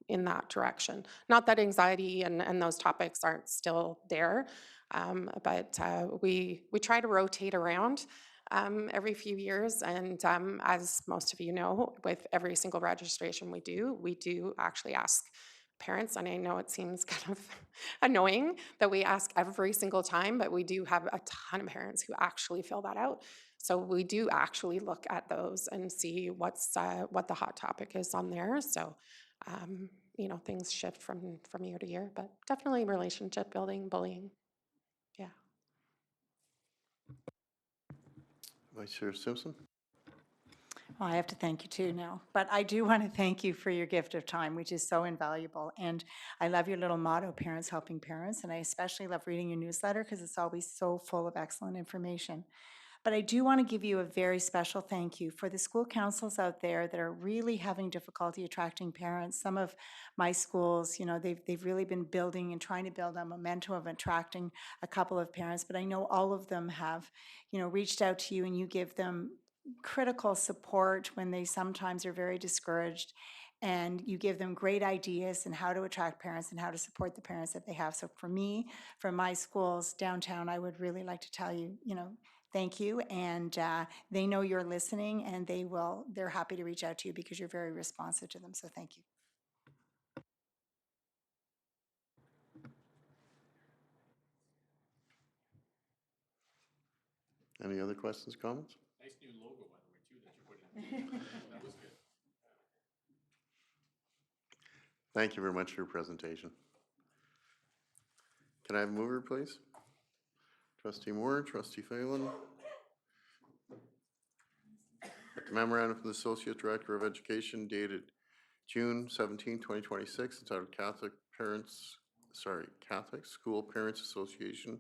in that direction. Not that anxiety and those topics aren't still there, but we try to rotate around every few years. And as most of you know, with every single registration we do actually ask parents, and I know it seems kind of annoying that we ask every single time, but we do have a ton of parents who actually fill that out. So we do actually look at those and see what the hot topic is on there. So things shift from year to year, but definitely relationship building, bullying. Yeah. Vice Chair Simpson. Well, I have to thank you too now, but I do want to thank you for your gift of time, which is so invaluable. And I love your little motto, parents helping parents. And I especially love reading your newsletter because it's always so full of excellent information. But I do want to give you a very special thank you for the school councils out there that are really having difficulty attracting parents. Some of my schools, they've really been building and trying to build a momentum of attracting a couple of parents, but I know all of them have, reached out to you and you give them critical support when they sometimes are very discouraged, and you give them great ideas and how to attract parents and how to support the parents that they have. So for me, from my schools downtown, I would really like to tell you, thank you. And they know you're listening, and they're happy to reach out to you because you're very responsive to them. So thank you. Any other questions, comments? Nice new logo, by the way, too, that you put in. That was good. Thank you very much for your presentation. Can I have a mover, please? Trustee Moore, Trustee Phelan. The memorandum from the Associate Director of Education dated June 17, 2026, entitled Catholic Parents Catholic School Parents Association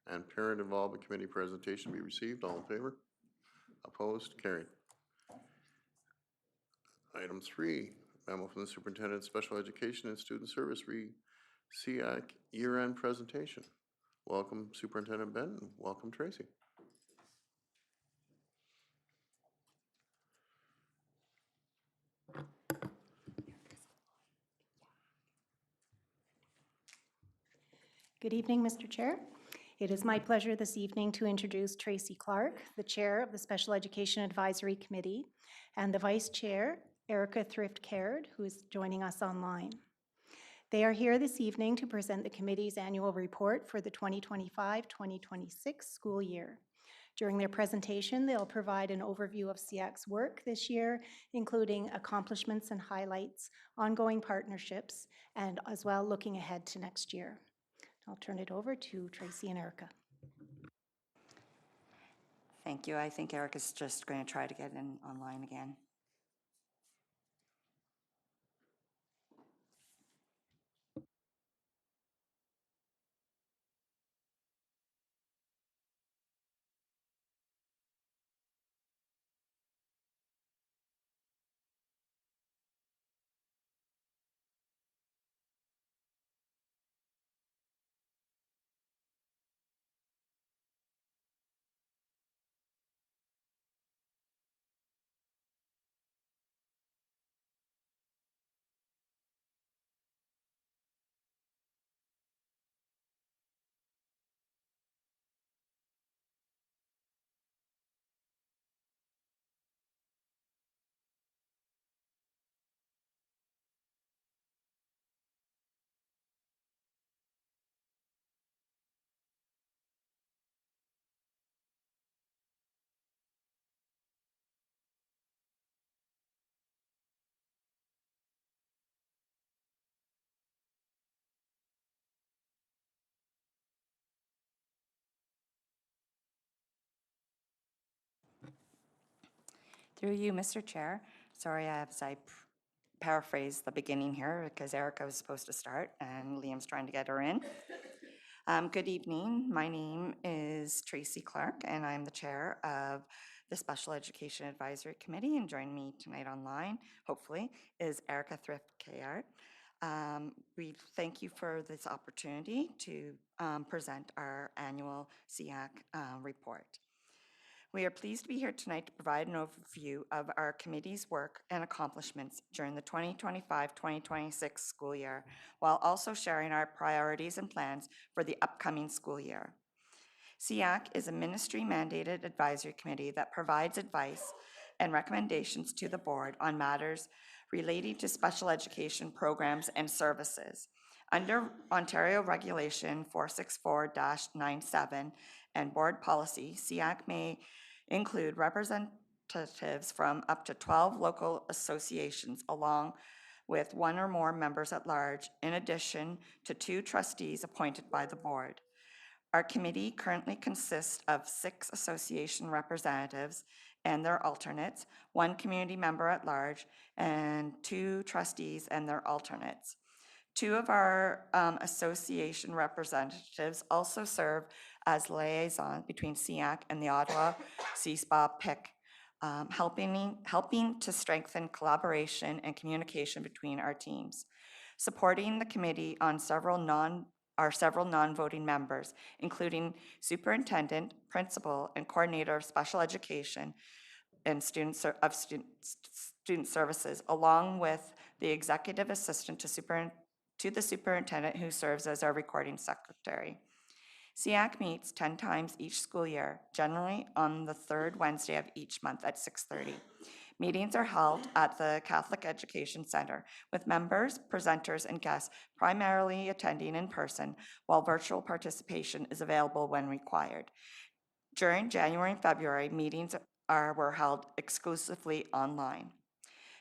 and Parent Involvement Committee presentation be received. All in favor? Opposed? Carried. Item 3, memo from the Superintendent of Special Education and Student Service SEAC year-end presentation. Welcome Superintendent Benton. Welcome Tracy. Good evening, Mr. Chair. It is my pleasure this evening to introduce Tracy Clark, the Chair of the Special Education Advisory Committee, and the Vice Chair, Erica Thrift-Caird, who is joining us online. They are here this evening to present the committee's annual report for the 2025-2026 school year. During their presentation, they'll provide an overview of SEAC's work this year, including accomplishments and highlights, ongoing partnerships, and as well looking ahead to next year. I'll turn it over to Tracy and Erica. Thank you. I think Erica's just going to try to get in online again. Through you, Mr. Chair. Sorry, as I paraphrase the beginning here because Erica was supposed to start and Liam's trying to get her in. Good evening. My name is Tracy Clark and I'm the chair of the Special Education Advisory Committee, and joining me tonight online, hopefully, is Erica Thrift-Caird. We thank you for this opportunity to present our annual SEAC report. We are pleased to be here tonight to provide an overview of our committee's work and accomplishments during the 2025-2026 school year, while also sharing our priorities and plans for the upcoming school year. SEAC is a ministry-mandated advisory committee that provides advice and recommendations to the board on matters relating to special education programs and services. Under Ontario Regulation 464-97 and board policy, SEAC may include representatives from up to 12 local associations along with one or more members at large, in addition to 2 trustees appointed by the board. Our committee currently consists of 6 association representatives and their alternates, 1 community member at large, and 2 trustees and their alternates. 2 of our association representatives also serve as liaison between SEAC and the Ottawa CSPA PIC, helping to strengthen collaboration and communication between our teams. Supporting the committee on several non-voting members, including superintendent, principal, and coordinator of special education and student services, along with the executive assistant to the superintendent, who serves as our recording secretary. SEAC meets 10 times each school year, generally on the 3rd Wednesday of each month at 6:30. Meetings are held at the Catholic Education Center, with members, presenters, and guests primarily attending in person, while virtual participation is available when required. During January and February, meetings were held exclusively online.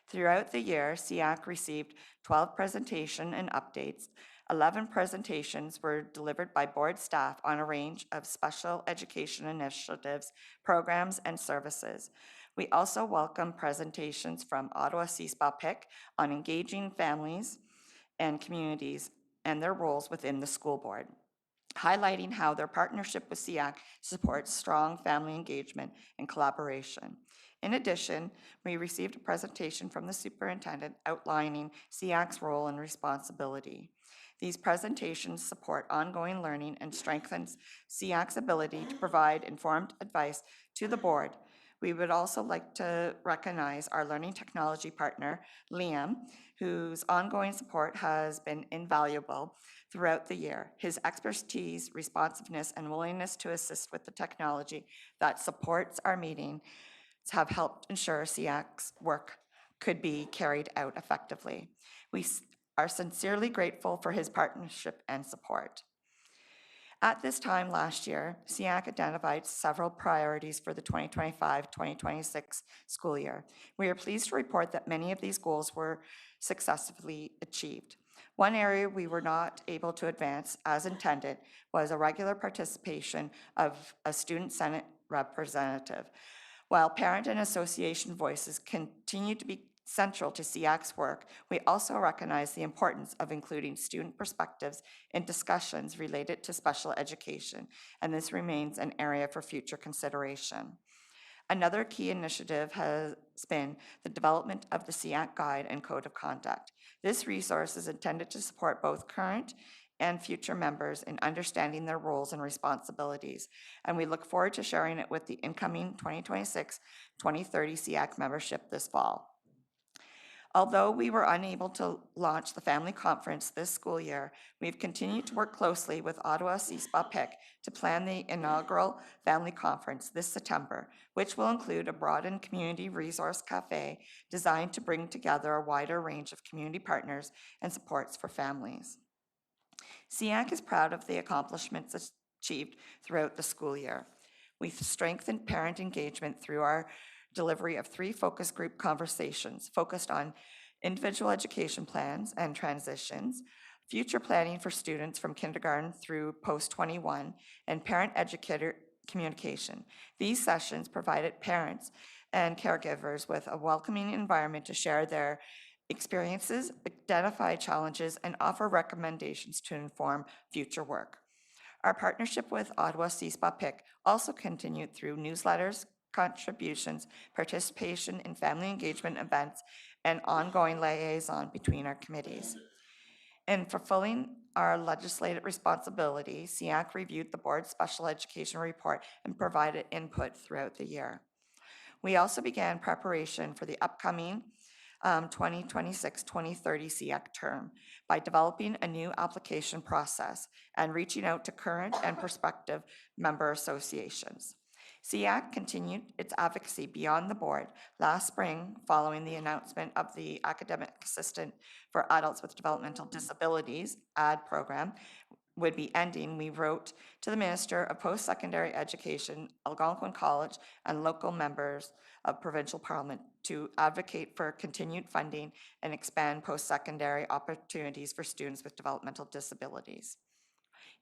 Throughout the year, SEAC received 12 presentation and updates. 11 presentations were delivered by board staff on a range of special education initiatives, programs, and services. We also welcome presentations from Ottawa CSPA PIC on engaging families and communities and their roles within the school board, highlighting how their partnership with SEAC supports strong family engagement and collaboration. In addition, we received a presentation from the superintendent outlining SEAC's role and responsibility. These presentations support ongoing learning and strengthens SEAC's ability to provide informed advice to the board. We would also like to recognize our learning technology partner, Liam, whose ongoing support has been invaluable throughout the year. His expertise, responsiveness, and willingness to assist with the technology that supports our meeting have helped ensure SEAC's work could be carried out effectively. We are sincerely grateful for his partnership and support. At this time last year, SEAC identified several priorities for the 2025-2026 school year. We are pleased to report that many of these goals were successfully achieved. One area we were not able to advance as intended was a regular participation of a student senate representative. While parent and association voices continue to be central to SEAC's work, we also recognize the importance of including student perspectives in discussions related to special education, and this remains an area for future consideration. Another key initiative has been the development of the SEAC Guide and Code of Conduct. This resource is intended to support both current and future members in understanding their roles and responsibilities, and we look forward to sharing it with the incoming 2026-2030 SEAC membership this fall. Although we were unable to launch the family conference this school year, we've continued to work closely with Ottawa CSPA PIC to plan the inaugural family conference this September, which will include a broadened community resource cafe designed to bring together a wider range of community partners and supports for families. SEAC is proud of the accomplishments achieved throughout the school year. We've strengthened parent engagement through our delivery of 3 focus group conversations focused on individual education plans and transitions, future planning for students from kindergarten through post-21, and parent-educator communication. These sessions provided parents and caregivers with a welcoming environment to share their experiences, identify challenges, and offer recommendations to inform future work. Our partnership with Ottawa CSPA PIC also continued through newsletters, contributions, participation in family engagement events, and ongoing liaison between our committees. In fulfilling our legislative responsibility, SEAC reviewed the board's special education report and provided input throughout the year. We also began preparation for the upcoming 2026-2030 SEAC term by developing a new application process and reaching out to current and prospective member associations. SEAC continued its advocacy beyond the board. Last spring, following the announcement of the Academic Assistant for Adults with Developmental Disabilities AD program would be ending, we wrote to the Minister of Post-Secondary Education, Algonquin College, and local members of provincial parliament to advocate for continued funding and expand post-secondary opportunities for students with developmental disabilities.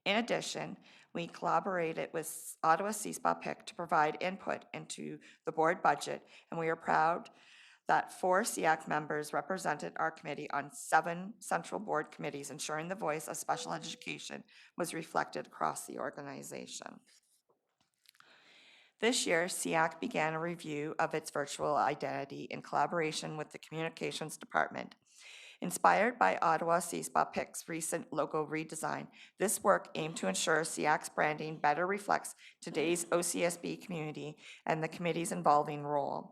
In addition, we collaborated with Ottawa CSPA PIC to provide input into the board budget, and we are proud that 4 SEAC members represented our committee on 7 central board committees, ensuring the voice of special education was reflected across the organization. This year, SEAC began a review of its virtual identity in collaboration with the Communications Department. Inspired by Ottawa CSPA PIC's recent logo redesign, this work aimed to ensure SEAC's branding better reflects today's OCSB community and the committee's evolving role.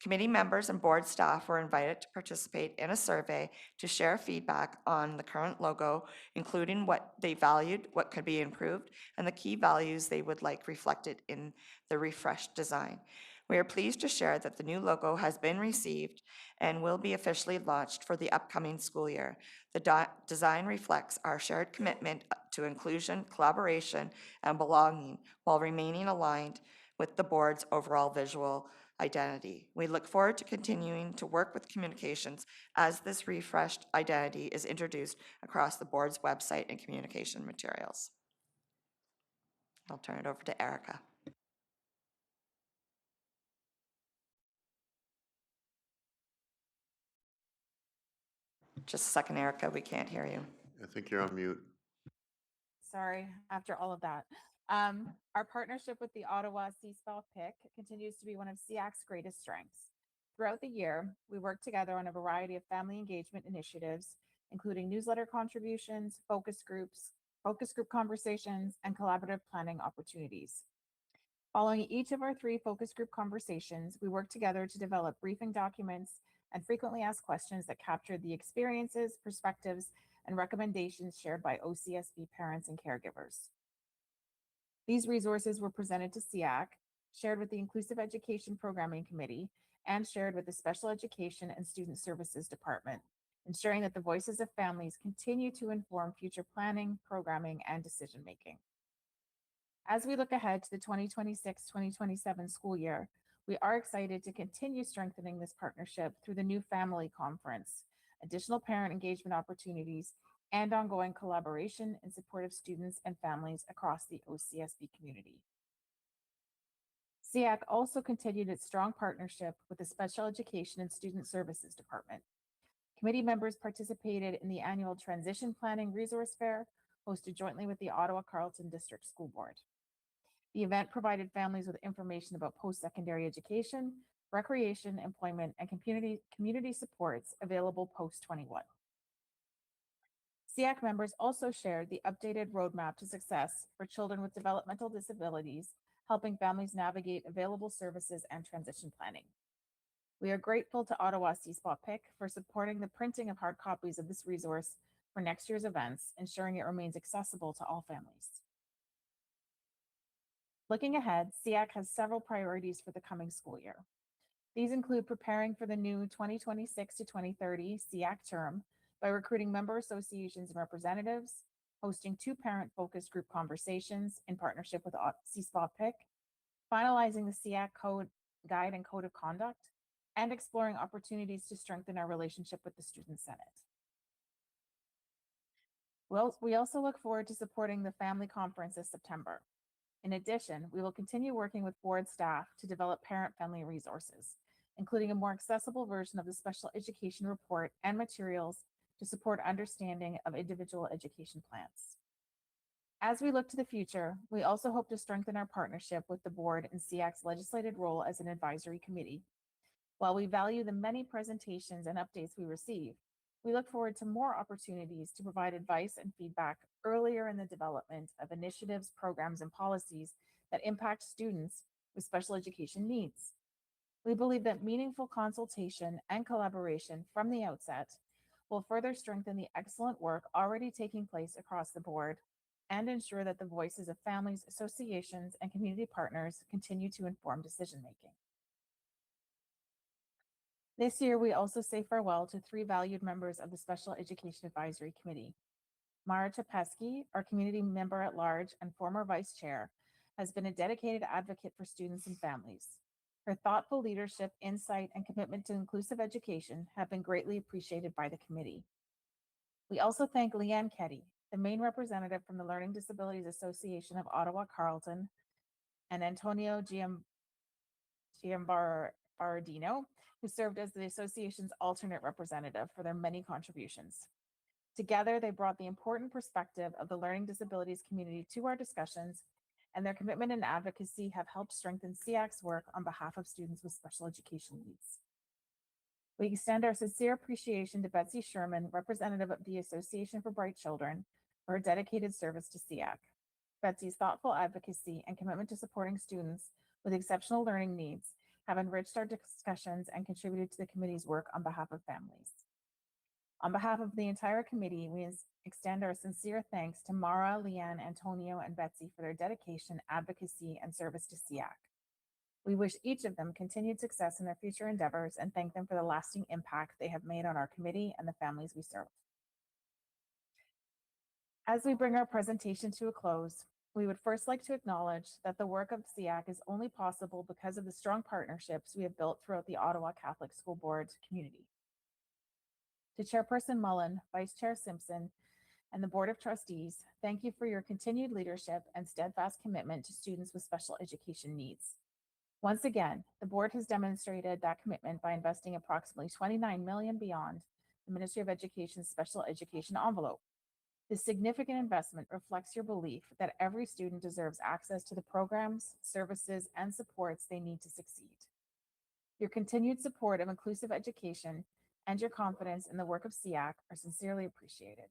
Committee members and board staff were invited to participate in a survey to share feedback on the current logo, including what they valued, what could be improved, and the key values they would like reflected in the refreshed design. We are pleased to share that the new logo has been received and will be officially launched for the upcoming school year. The design reflects our shared commitment to inclusion, collaboration, and belonging while remaining aligned with the board's overall visual identity. We look forward to continuing to work with communications as this refreshed identity is introduced across the board's website and communication materials. I'll turn it over to Erica. Just a second, Erica, we can't hear you. I think you're on mute. Sorry, after all of that. Our partnership with the Ottawa CSPAL PIC continues to be one of SEAC's greatest strengths. Throughout the year, we work together on a variety of family engagement initiatives, including newsletter contributions, focus group conversations, and collaborative planning opportunities. Following each of our 3 focus group conversations, we work together to develop briefing documents and frequently asked questions that capture the experiences, perspectives, and recommendations shared by OCSB parents and caregivers. These resources were presented to SEAC, shared with the Inclusive Education Programming Committee, and shared with the Special Education and Student Services Department, ensuring that the voices of families continue to inform future planning, programming, and decision-making. As we look ahead to the 2026-2027 school year, we are excited to continue strengthening this partnership through the new Family Conference, additional parent engagement opportunities, and ongoing collaboration in support of students and families across the OCSB community. SEAC also continued its strong partnership with the Special Education and Student Services Department. Committee members participated in the annual Transition Planning Resource Fair, hosted jointly with the Ottawa Carleton District School Board. The event provided families with information about post-secondary education, recreation, employment, and community supports available post-21. SEAC members also shared the updated roadmap to success for children with developmental disabilities, helping families navigate available services and transition planning. We are grateful to Ottawa CSPA PIC for supporting the printing of hard copies of this resource for next year's events, ensuring it remains accessible to all families. Looking ahead, SEAC has several priorities for the coming school year. These include preparing for the new 2026 to 2030 SEAC term by recruiting member associations and representatives, hosting 2 parent focus group conversations in partnership with CSPA PIC, finalizing the SEAC Code Guide and Code of Conduct, and exploring opportunities to strengthen our relationship with the Student Senate. We also look forward to supporting the Family Conference this September. In addition, we will continue working with board staff to develop parent-friendly resources, including a more accessible version of the special education report and materials to support understanding of individual education plans. As we look to the future, we also hope to strengthen our partnership with the board and SEAC's legislated role as an advisory committee. While we value the many presentations and updates we receive, we look forward to more opportunities to provide advice and feedback earlier in the development of initiatives, programs, and policies that impact students with special education needs. We believe that meaningful consultation and collaboration from the outset will further strengthen the excellent work already taking place across the board and ensure that the voices of families, associations, and community partners continue to inform decision-making. This year, we also say farewell to 3 valued members of the Special Education Advisory Committee. Mara Tepesky, our community member at large and former vice chair, has been a dedicated advocate for students and families. Her thoughtful leadership, insight, and commitment to inclusive education have been greatly appreciated by the committee. We also thank Leanne Ketty, the main representative from the Learning Disabilities Association of Ottawa Carleton, and Antonio Giambardino, who served as the association's alternate representative, for their many contributions. Together, they brought the important perspective of the learning disabilities community to our discussions, and their commitment and advocacy have helped strengthen SEAC's work on behalf of students with special education needs. We extend our sincere appreciation to Betsy Sherman, representative of the Association for Bright Children, for her dedicated service to SEAC. Betsy's thoughtful advocacy and commitment to supporting students with exceptional learning needs have enriched our discussions and contributed to the committee's work on behalf of families. On behalf of the entire committee, we extend our sincere thanks to Mara, Leanne, Antonio, and Betsy for their dedication, advocacy, and service to SEAC. We wish each of them continued success in their future endeavors and thank them for the lasting impact they have made on our committee and the families we serve. As we bring our presentation to a close, we would first like to acknowledge that the work of SEAC is only possible because of the strong partnerships we have built throughout the Ottawa Catholic School Board community. To Chairperson Mullen, Vice Chair Simpson, and the Board of Trustees, thank you for your continued leadership and steadfast commitment to students with special education needs. Once again, the board has demonstrated that commitment by investing approximately $29 million beyond the Ministry of Education's special education envelope. This significant investment reflects your belief that every student deserves access to the programs, services, and supports they need to succeed. Your continued support of inclusive education and your confidence in the work of SEAC are sincerely appreciated.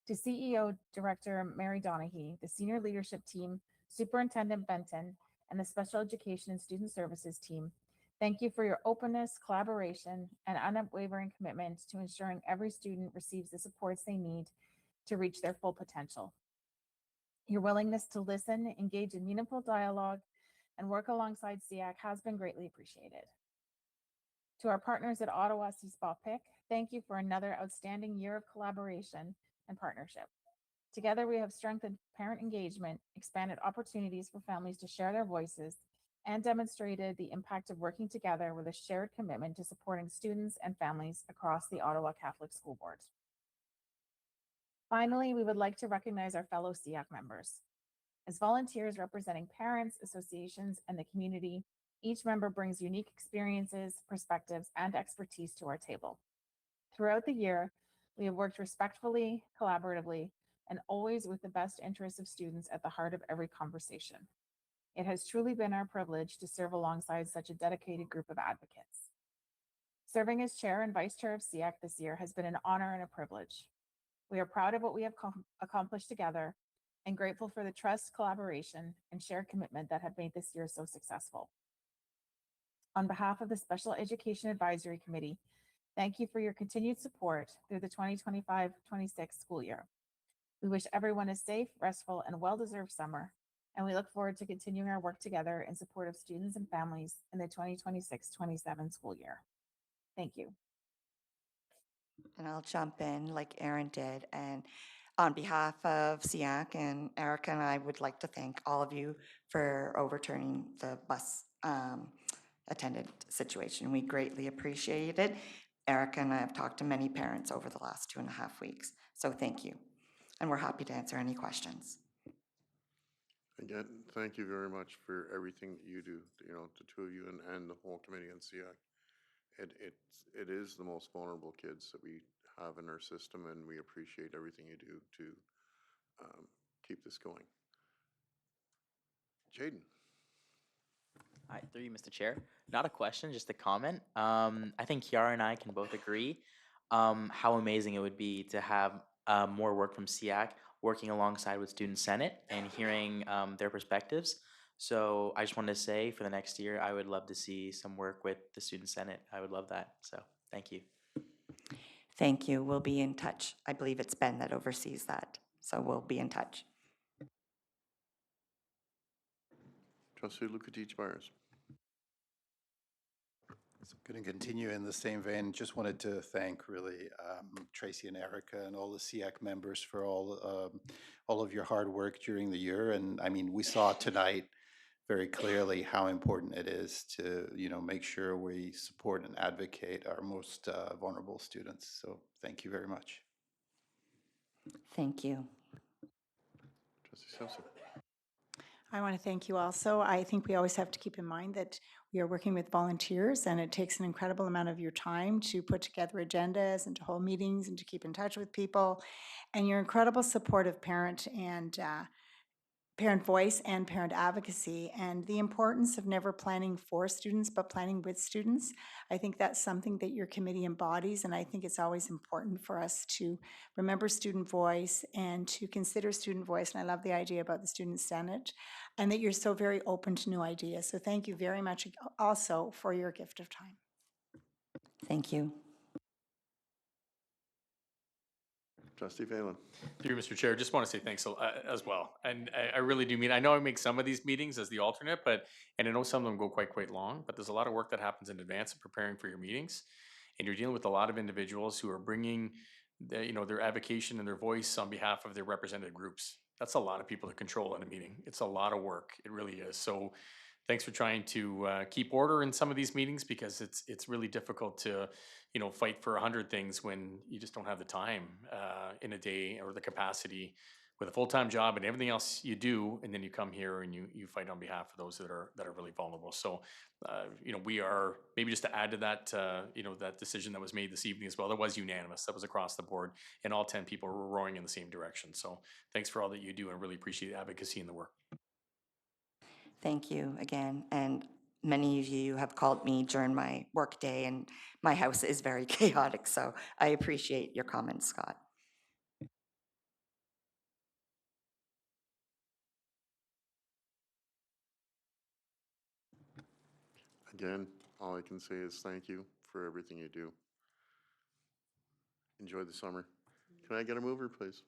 To CEO Director Mary Donaghy, the senior leadership team, Superintendent Benton, and the Special Education and Student Services team, thank you for your openness, collaboration, and unwavering commitment to ensuring every student receives the supports they need to reach their full potential. Your willingness to listen, engage in meaningful dialogue, and work alongside SEAC has been greatly appreciated. To our partners at Ottawa CSPA PIC, thank you for another outstanding year of collaboration and partnership. Together, we have strengthened parent engagement, expanded opportunities for families to share their voices, and demonstrated the impact of working together with a shared commitment to supporting students and families across the Ottawa Catholic School Board. Finally, we would like to recognize our fellow SEAC members. As volunteers representing parents, associations, and the community, each member brings unique experiences, perspectives, and expertise to our table. Throughout the year, we have worked respectfully, collaboratively, and always with the best interests of students at the heart of every conversation. It has truly been our privilege to serve alongside such a dedicated group of advocates. Serving as chair and vice chair of SEAC this year has been an honor and a privilege. We are proud of what we have accomplished together and grateful for the trust, collaboration, and shared commitment that have made this year so successful. On behalf of the Special Education Advisory Committee, thank you for your continued support through the 2025-26 school year. We wish everyone a safe, restful, and well-deserved summer, and we look forward to continuing our work together in support of students and families in the 2026-27 school year. Thank you. And I'll jump in like Aaron did. And on behalf of SEAC and Erica and I would like to thank all of you for overturning the bus attendant situation. We greatly appreciate it. Erica and I have talked to many parents over the last 2.5 weeks. So thank you. And we're happy to answer any questions. Again, thank you very much for everything that you do, you know, the two of you and the whole committee on SEAC. It is the most vulnerable kids that we have in our system, and we appreciate everything you do to keep this going. Jaden. Hi, through you, Mr. Chair. Not a question, just a comment. I think Kiara and I can both agree how amazing it would be to have more work from SEAC working alongside with Student Senate and hearing their perspectives. So I just wanted to say for the next year, I would love to see some work with the Student Senate. I would love that. So thank you. Thank you. We'll be in touch. I believe it's Ben that oversees that. So we'll be in touch. Trustee Lukatich-Myers. So going to continue in the same vein. Just wanted to thank really Tracy and Erica and all the SEAC members for all of your hard work during the year. And I mean, we saw tonight very clearly how important it is to, you know, make sure we support and advocate our most vulnerable students. So thank you very much. Thank you. Trustee Simpson. I want to thank you also. I think we always have to keep in mind that we are working with volunteers, and it takes an incredible amount of your time to put together agendas and to hold meetings and to keep in touch with people. And your incredible support of parent and parent voice and parent advocacy, and the importance of never planning for students, but planning with students. I think that's something that your committee embodies, and I think it's always important for us to remember student voice and to consider student voice. And I love the idea about the Student Senate, and that you're so very open to new ideas. So thank you very much also for your gift of time. Thank you. Trustee Phelan. Through you, Mr. Chair, just want to say thanks as well. And I really do mean, I know I make some of these meetings as the alternate, and I know some of them go quite long, but there's a lot of work that happens in advance of preparing for your meetings. And you're dealing with a lot of individuals who are bringing their advocation and their voice on behalf of their represented groups. That's a lot of people to control in a meeting. It's a lot of work. It really is. So thanks for trying to keep order in some of these meetings, because it's really difficult to fight for 100 things when you just don't have the time in a day or the capacity with a full-time job and everything else you do, and then you come here and you fight on behalf of those that are really vulnerable. So, you know, we are, maybe just to add to that, you know, that decision that was made this evening as well, that was unanimous, that was across the board, and all 10 people were rowing in the same direction. So thanks for all that you do, and really appreciate the advocacy and the work. Thank you again. And many of you have called me during my workday, and my house is very chaotic, so I appreciate your comments, Scott. Again, all I can say is thank you for everything you do. Enjoy the summer. Can I get a mover, please?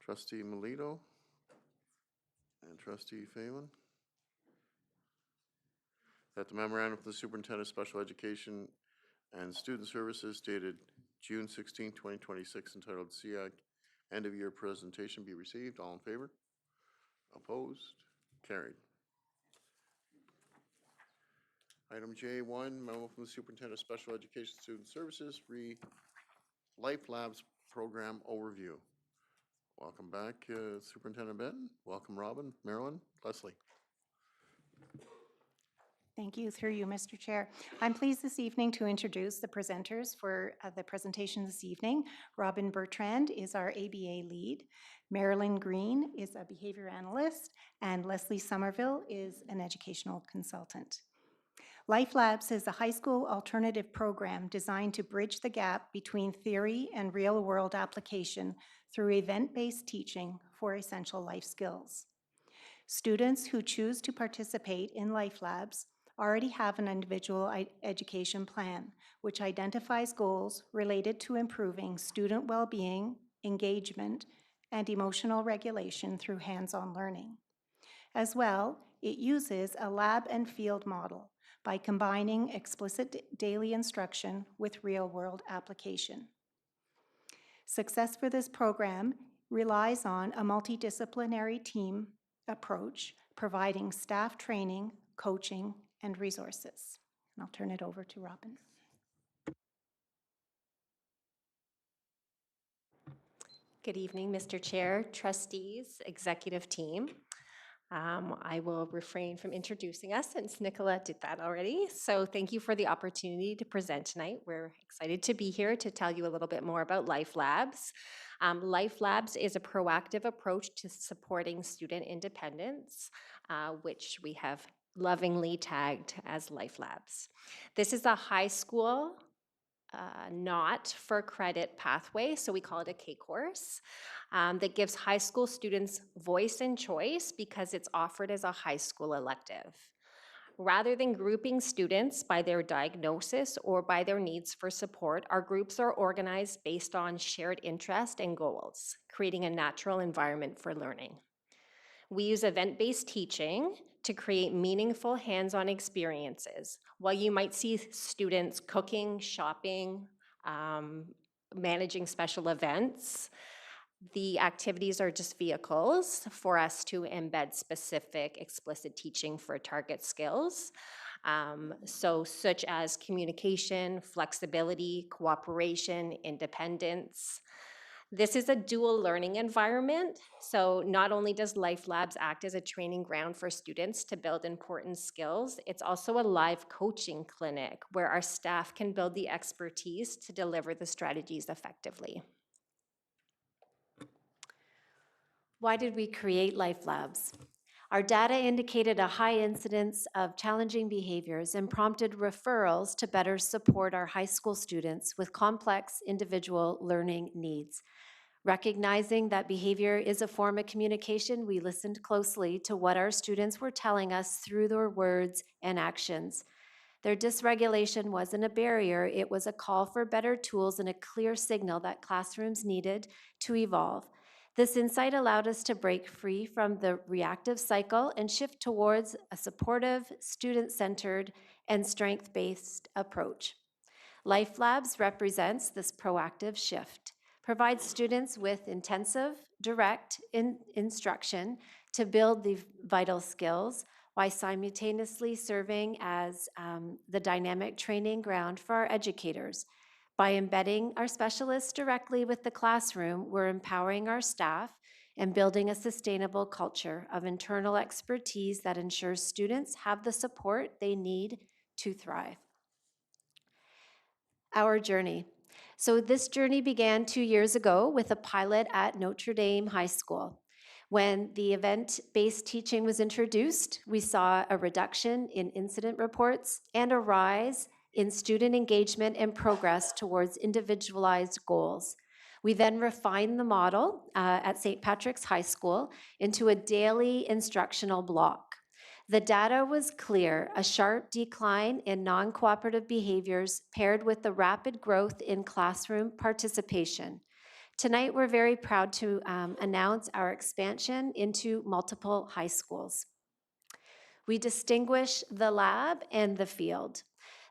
Trustee Melito and Trustee Phelan. That the memorandum from the Superintendent of Special Education and Student Services dated June 16, 2026, entitled SEAC End of Year Presentation be received. All in favor? Opposed? Carried. Item J1, memo from the Superintendent of Special Education Student Services, Life Labs Program Overview. Welcome back, Superintendent Benton. Welcome, Robin, Marilyn, Leslie. Thank you. Through you, Mr. Chair. I'm pleased this evening to introduce the presenters for the presentation this evening. Robin Bertrand is our ABA lead. Marilyn Green is a behavior analyst, and Leslie Somerville is an educational consultant. Life Labs is a high school alternative program designed to bridge the gap between theory and real-world application through event-based teaching for essential life skills. Students who choose to participate in Life Labs already have an individual education plan, which identifies goals related to improving student well-being, engagement, and emotional regulation through hands-on learning. As well, it uses a lab and field model by combining explicit daily instruction with real-world application. Success for this program relies on a multidisciplinary team approach, providing staff training, coaching, and resources. And I'll turn it over to Robin. Good evening, Mr. Chair, trustees, executive team. I will refrain from introducing us since Nicola did that already. So thank you for the opportunity to present tonight. We're excited to be here to tell you a little bit more about Life Labs. Life Labs is a proactive approach to supporting student independence, which we have lovingly tagged as Life Labs. This is a high school not for credit pathway, so we call it a K course, that gives high school students voice and choice because it's offered as a high school elective. Rather than grouping students by their diagnosis or by their needs for support, our groups are organized based on shared interest and goals, creating a natural environment for learning. We use event-based teaching to create meaningful hands-on experiences. While you might see students cooking, shopping, managing special events, the activities are just vehicles for us to embed specific explicit teaching for target skills. Such as communication, flexibility, cooperation, independence. This is a dual learning environment, so not only does Life Labs act as a training ground for students to build important skills, it's also a live coaching clinic where our staff can build the expertise to deliver the strategies effectively. Why did we create Life Labs? Our data indicated a high incidence of challenging behaviors and prompted referrals to better support our high school students with complex individual learning needs. Recognizing that behavior is a form of communication, we listened closely to what our students were telling us through their words and actions. Their dysregulation wasn't a barrier, it was a call for better tools and a clear signal that classrooms needed to evolve. This insight allowed us to break free from the reactive cycle and shift towards a supportive, student-centered, and strength-based approach. Life Labs represents this proactive shift, provides students with intensive, direct instruction to build the vital skills while simultaneously serving as the dynamic training ground for our educators, By embedding our specialists directly with the classroom, we're empowering our staff and building a sustainable culture of internal expertise that ensures students have the support they need to thrive. Our journey. So this journey began 2 years ago with a pilot at Notre Dame High School. When the event-based teaching was introduced, we saw a reduction in incident reports and a rise in student engagement and progress towards individualized goals. We then refined the model at St. Patrick's High School into a daily instructional block. The data was clear: a sharp decline in non-cooperative behaviors paired with the rapid growth in classroom participation. Tonight, we're very proud to announce our expansion into multiple high schools. We distinguish the lab and the field.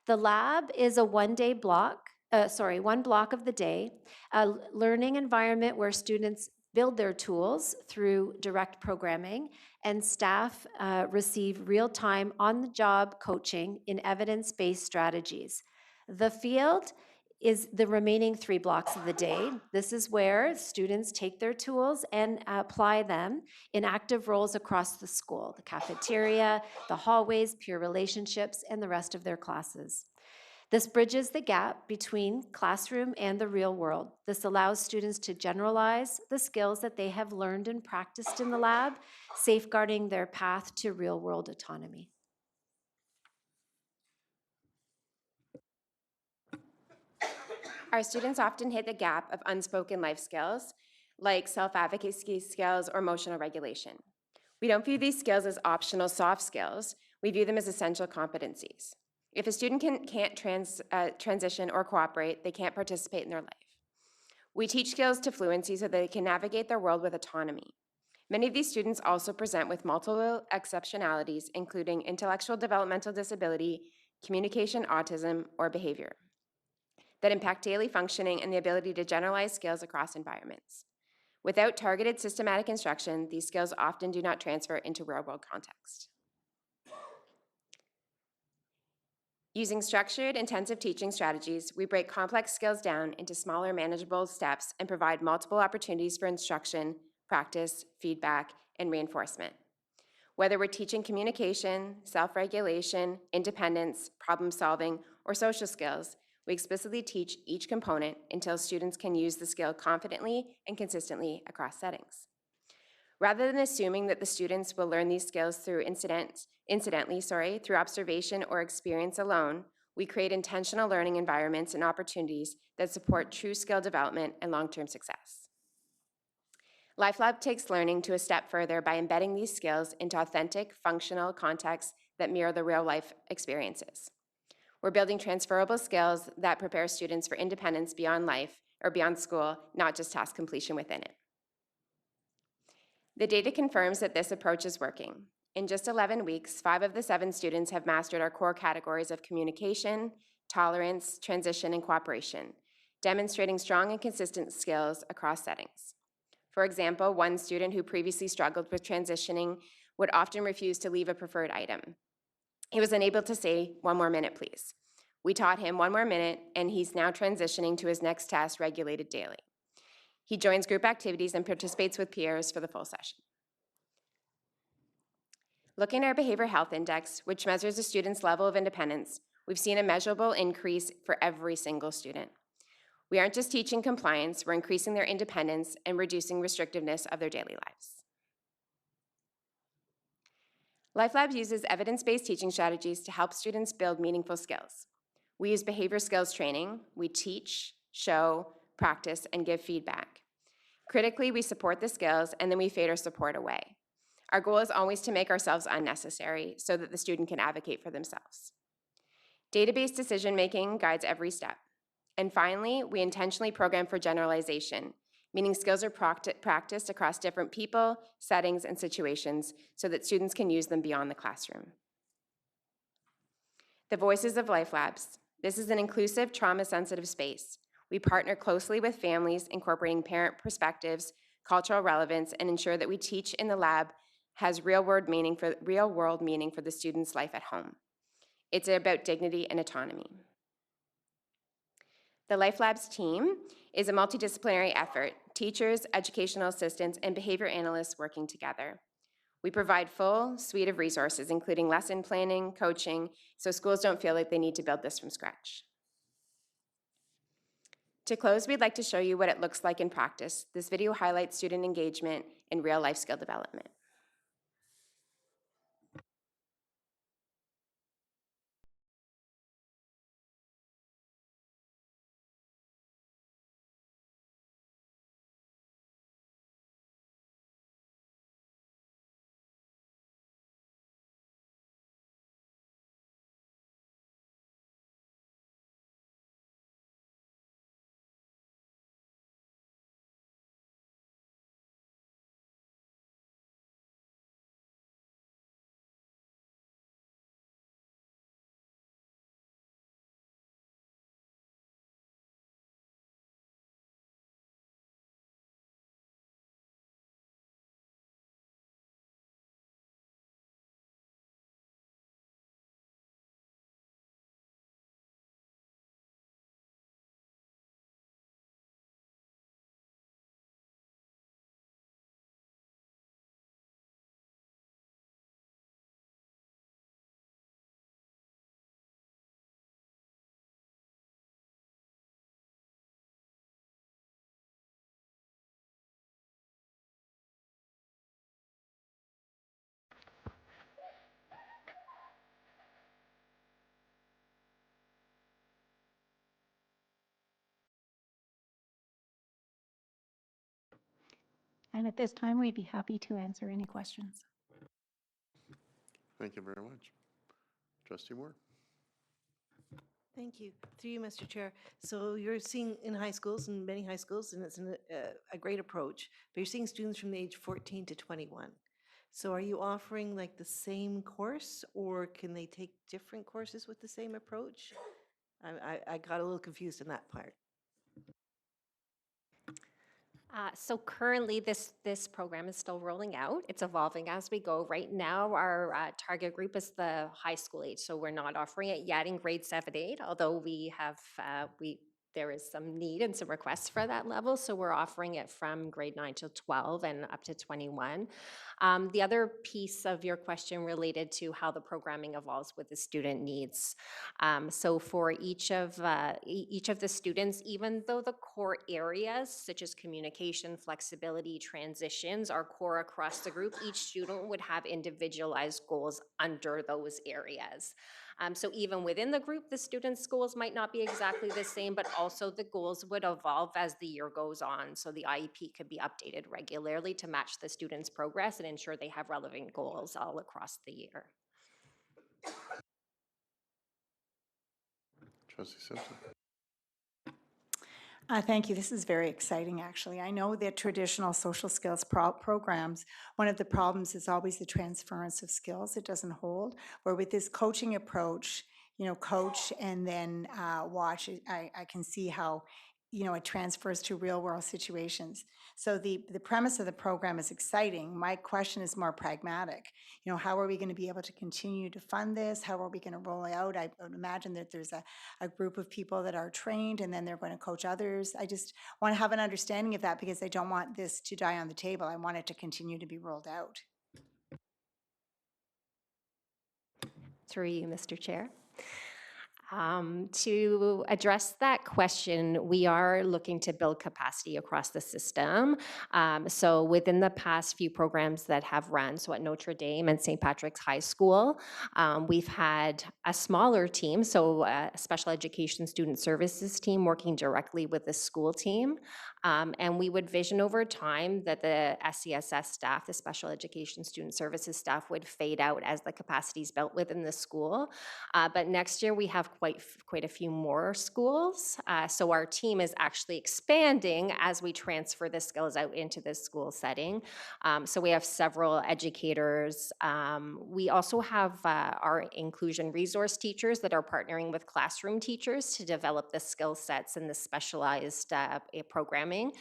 The lab is a one block of the day, a learning environment where students build their tools through direct programming, and staff receive real-time, on-the-job coaching in evidence-based strategies. The field is the remaining 3 blocks of the day. This is where students take their tools and apply them in active roles across the school: the cafeteria, the hallways, peer relationships, and the rest of their classes. This bridges the gap between classroom and the real world. This allows students to generalize the skills that they have learned and practiced in the lab, safeguarding their path to real-world autonomy. Our students often hit the gap of unspoken life skills, like self-advocacy skills or emotional regulation. We don't view these skills as optional soft skills. We view them as essential competencies. If a student can't transition or cooperate, they can't participate in their life. We teach skills to fluency so that they can navigate their world with autonomy. Many of these students also present with multiple exceptionalities, including intellectual developmental disability, communication, autism, or behavior, that impact daily functioning and the ability to generalize skills across environments. Without targeted systematic instruction, these skills often do not transfer into real-world context. Using structured, intensive teaching strategies, we break complex skills down into smaller, manageable steps and provide multiple opportunities for instruction, practice, feedback, and reinforcement. Whether we're teaching communication, self-regulation, independence, problem-solving, or social skills, we explicitly teach each component until students can use the skill confidently and consistently across settings. Rather than assuming that the students will learn these skills through through observation or experience alone, we create intentional learning environments and opportunities that support true skill development and long-term success. LifeLab takes learning to a step further by embedding these skills into authentic, functional contexts that mirror the real-life experiences. We're building transferable skills that prepare students for independence beyond life or beyond school, not just task completion within it. The data confirms that this approach is working. In just 11 weeks, 5 of the 7 students have mastered our core categories of communication, tolerance, transition, and cooperation, demonstrating strong and consistent skills across settings. For example, one student who previously struggled with transitioning would often refuse to leave a preferred item. He was unable to say, "1 more minute, please." We taught him 1 more minute, and he's now transitioning to his next test regulated daily. He joins group activities and participates with peers for the full session. Looking at our Behavioral Health Index, which measures a student's level of independence, we've seen a measurable increase for every single student. We aren't just teaching compliance, we're increasing their independence and reducing restrictiveness of their daily lives. LifeLab uses evidence-based teaching strategies to help students build meaningful skills. We use behavior skills training. We teach, show, practice, and give feedback. Critically, we support the skills, and then we fade our support away. Our goal is always to make ourselves unnecessary so that the student can advocate for themselves. Data-based decision-making guides every step. And finally, we intentionally program for generalization, meaning skills are practiced across different people, settings, and situations so that students can use them beyond the classroom. The Voices of Life Labs. This is an inclusive, trauma-sensitive space. We partner closely with families, incorporating parent perspectives, cultural relevance, and ensure that we teach in the lab has real-world meaning for the student's life at home. It's about dignity and autonomy. The Life Labs team is a multidisciplinary effort, teachers, educational assistants, and behavior analysts working together. We provide full suite of resources, including lesson planning, coaching, so schools don't feel like they need to build this from scratch. To close, we'd like to show you what it looks like in practice. This video highlights student engagement and real-life skill development. And at this time, we'd be happy to answer any questions. Thank you very much. Trustee Moore? Thank you. Through you, Mr. Chair. So you're seeing in high schools, in many high schools, and it's a great approach, but you're seeing students from the age 14 to 21. So are you offering like the same course, or can they take different courses with the same approach? I got a little confused in that part. So currently, this program is still rolling out. It's evolving as we go. Right now, our target group is the high school age, so we're not offering it yet in grade 7, 8, although we have, there is some need and some requests for that level, so we're offering it from grade 9 to 12 and up to 21. The other piece of your question related to how the programming evolves with the student needs. So for each of the students, even though the core areas such as communication, flexibility, transitions are core across the group, each student would have individualized goals under those areas. So even within the group, the students' goals might not be exactly the same, but also the goals would evolve as the year goes on. So the IEP could be updated regularly to match the students' progress and ensure they have relevant goals all across the year. Trustee Simpson? Thank you. This is very exciting, actually. I know that traditional social skills programs, one of the problems is always the transference of skills. It doesn't hold. Where with this coaching approach, coach and then watch, I can see how, it transfers to real world situations. So the premise of the program is exciting. My question is more pragmatic. How are we going to be able to continue to fund this? How are we going to roll it out? I would imagine that there's a group of people that are trained and then they're going to coach others. I just want to have an understanding of that because I don't want this to die on the table. I want it to continue to be rolled out. Through you, Mr. Chair. To address that question, we are looking to build capacity across the system. So within the past few programs that have run, so at Notre Dame and St. Patrick's High School, we've had a smaller team, so a special education student services team working directly with the school team. And we would vision over time that the SCSS staff, the special education student services staff, would fade out as the capacity is built within the school. But next year we have quite a few more schools. So our team is actually expanding as we transfer the skills out into the school setting. So we have several educators. We also have our inclusion resource teachers that are partnering with classroom teachers to develop the skill sets and the specialized programming.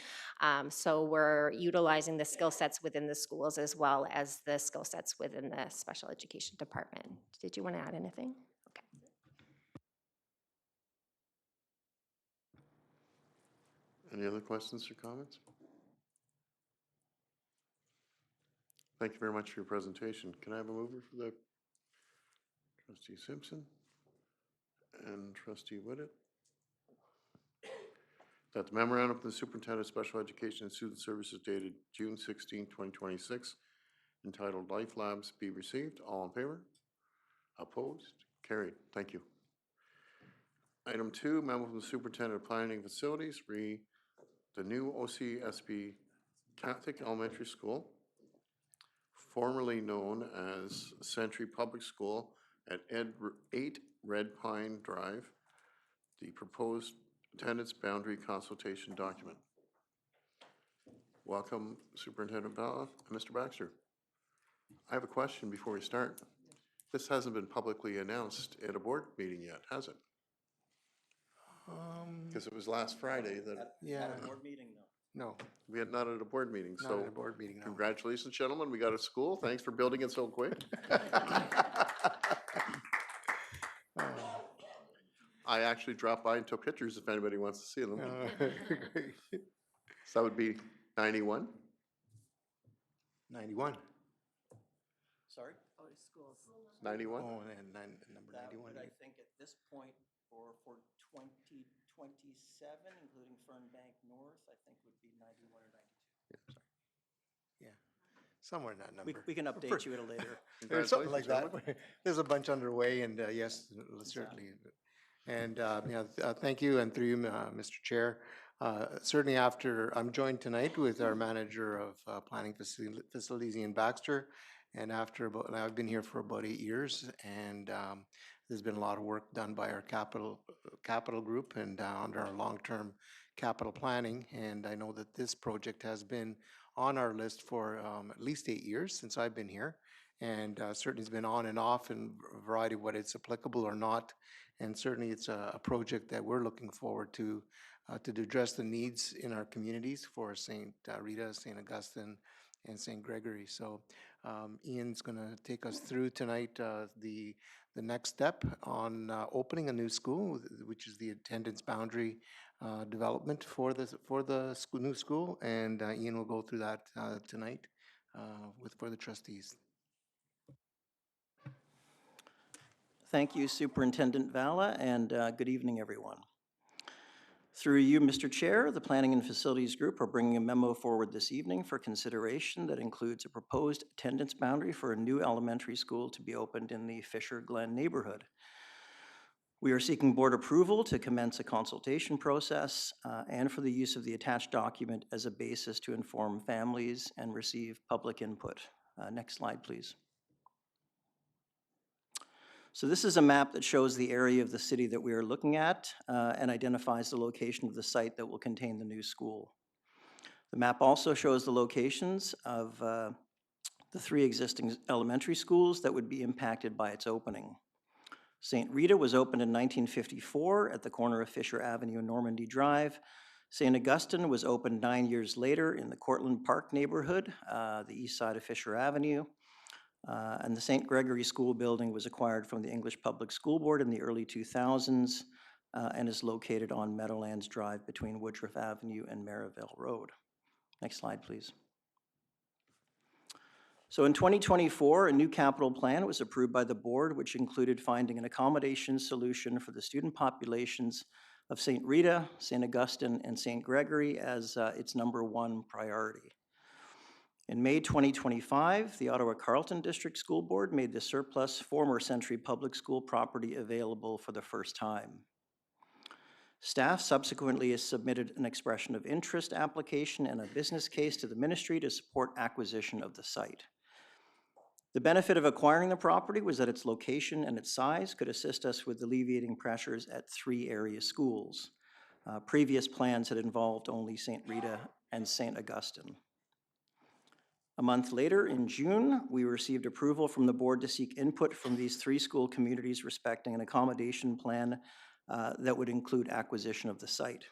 So we're utilizing the skill sets within the schools as well as the skill sets within the special education department. Did you want to add anything? Any other questions or comments? Thank you very much for your presentation. Can I have a mover for the trustee Simpson and trustee Whitted? That the memorandum from the superintendent of special education and student services dated June 16, 2026, entitled Life Labs be received. All in favor? Opposed? Carried. Thank you. Item 2, memo from the superintendent of planning facilities, re the new OCSB Catholic Elementary School, formerly known as Century Public School at 8 Red Pine Drive, the proposed attendance boundary consultation document. Welcome, Superintendent Bella. Mr. Baxter. I have a question before we start. This hasn't been publicly announced at a board meeting yet, has it? Because it was last Friday that. Yeah. Not a board meeting, no. No, we had not at a board meeting, so. Not at a board meeting, no. Congratulations, gentlemen, we got a school. Thanks for building it so quick. I actually dropped by and took pictures if anybody wants to see them. Great. So that would be 91? 91. Sorry? 91? Oh, and number That 91. would, I think, at this point, for 2027, including Fernbank North, I think would be 91 or 92. Yeah, somewhere in that number. We can update you at a later. There's something like that. There's a bunch underway, and yes, certainly. And thank you, and through you, Mr. Chair. Certainly after, I'm joined tonight with our manager of planning facilities, Ian Baxter, and I've been here for about 8 years, and there's been a lot of work done by our capital group and under our long-term capital planning, and I know that this project has been on our list for at least 8 years since I've been here, and certainly it's been on and off in a variety of what it's applicable or not, and certainly it's a project that we're looking forward to address the needs in our communities for St. Rita, St. Augustine, and St. Gregory. So Ian's going to take us through tonight the next step on opening a new school, which is the attendance boundary development for the new school, and Ian will go through that tonight for the trustees. Thank you, Superintendent Valla, and good evening, everyone. Through you, Mr. Chair, the Planning and Facilities Group are bringing a memo forward this evening for consideration that includes a proposed attendance boundary for a new elementary school to be opened in the Fisher Glen neighborhood. We are seeking board approval to commence a consultation process and for the use of the attached document as a basis to inform families and receive public input. Next slide, please. So this is a map that shows the area of the city that we are looking at and identifies the location of the site that will contain the new school. The map also shows the locations of the 3 existing elementary schools that would be impacted by its opening. St. Rita was opened in 1954 at the corner of Fisher Avenue and Normandy Drive. St. Augustine was opened 9 years later in the Cortland Park neighborhood, the east side of Fisher Avenue. And the St. Gregory School building was acquired from the English Public School Board in the early 2000s and is located on Meadowlands Drive between Woodruff Avenue and Maryville Road. Next slide, please. So in 2024, a new capital plan was approved by the board, which included finding an accommodation solution for the student populations of St. Rita, St. Augustine, and St. Gregory as its #1 priority. In May 2025, the Ottawa Carleton District School Board made the surplus former Century Public School property available for the first time. Staff subsequently has submitted an expression of interest application and a business case to the ministry to support acquisition of the site. The benefit of acquiring the property was that its location and its size could assist us with alleviating pressures at 3 area schools. Previous plans had involved only St. Rita and St. Augustine. A month later, in June, we received approval from the board to seek input from these 3 school communities respecting an accommodation plan that would include acquisition of the site.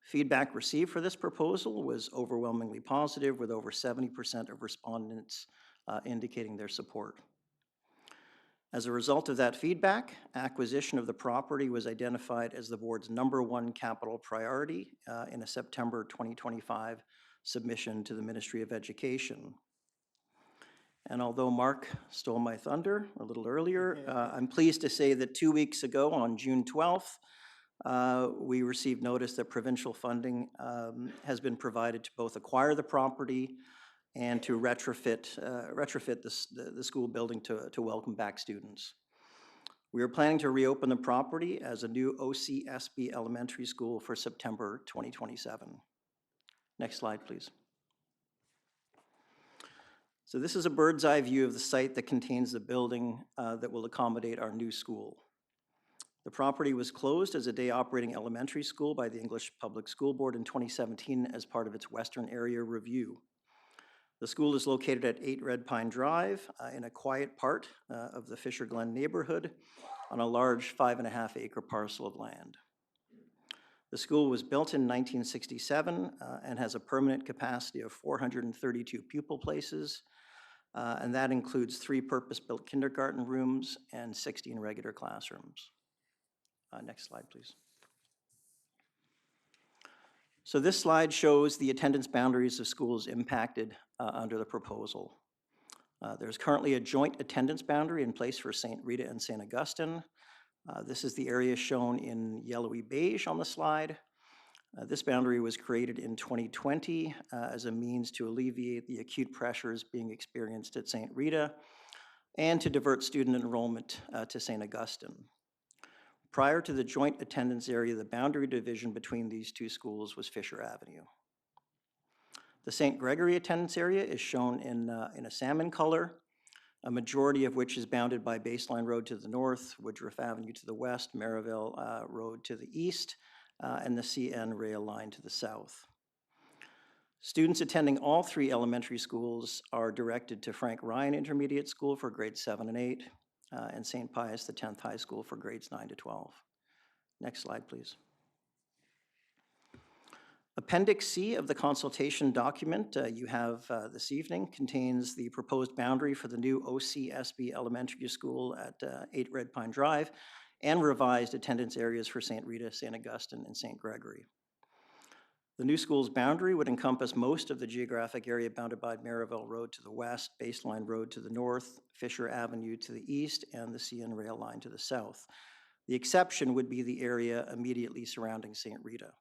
Feedback received for this proposal was overwhelmingly positive, with over 70% of respondents indicating their support. As a result of that feedback, acquisition of the property was identified as the board's #1 capital priority in a September 2025 submission to the Ministry of Education. And although Mark stole my thunder a little earlier, I'm pleased to say that 2 weeks ago, on June 12th, we received notice that provincial funding has been provided to both acquire the property and to retrofit the school building to welcome back students. We are planning to reopen the property as a new OCSB elementary school for September 2027. Next slide, please. So this is a bird's eye view of the site that contains the building that will accommodate our new school. The property was closed as a day operating elementary school by the English Public School Board in 2017 as part of its Western Area Review. The school is located at 8 Red Pine Drive in a quiet part of the Fisher Glen neighborhood on a large 5.5-acre parcel of land. The school was built in 1967 and has a permanent capacity of 432 pupil places, and that includes 3 purpose-built kindergarten rooms and 16 regular classrooms. Next slide, please. So this slide shows the attendance boundaries of schools impacted under the proposal. There's currently a joint attendance boundary in place for St. Rita and St. Augustine. This is the area shown in yellowy beige on the slide. This boundary was created in 2020 as a means to alleviate the acute pressures being experienced at St. Rita and to divert student enrollment to St. Augustine. Prior to the joint attendance area, the boundary division between these two schools was Fisher Avenue. The St. Gregory attendance area is shown in a salmon color, a majority of which is bounded by Baseline Road to the north, Woodruff Avenue to the west, Maryville Road to the east, and the CN rail line to the south. Students attending all 3 elementary schools are directed to Frank Ryan Intermediate School for grades 7 and 8, and St. Pius the 10th High School for grades 9 to 12. Next slide, please. Appendix C of the consultation document you have this evening contains the proposed boundary for the new OCSB Elementary School at 8 Red Pine Drive and revised attendance areas for St. Rita, St. Augustine, and St. Gregory. The new school's boundary would encompass most of the geographic area bounded by Maryville Road to the west, Baseline Road to the north, Fisher Avenue to the east, and the CN rail line to the south. The exception would be the area immediately surrounding St. Rita.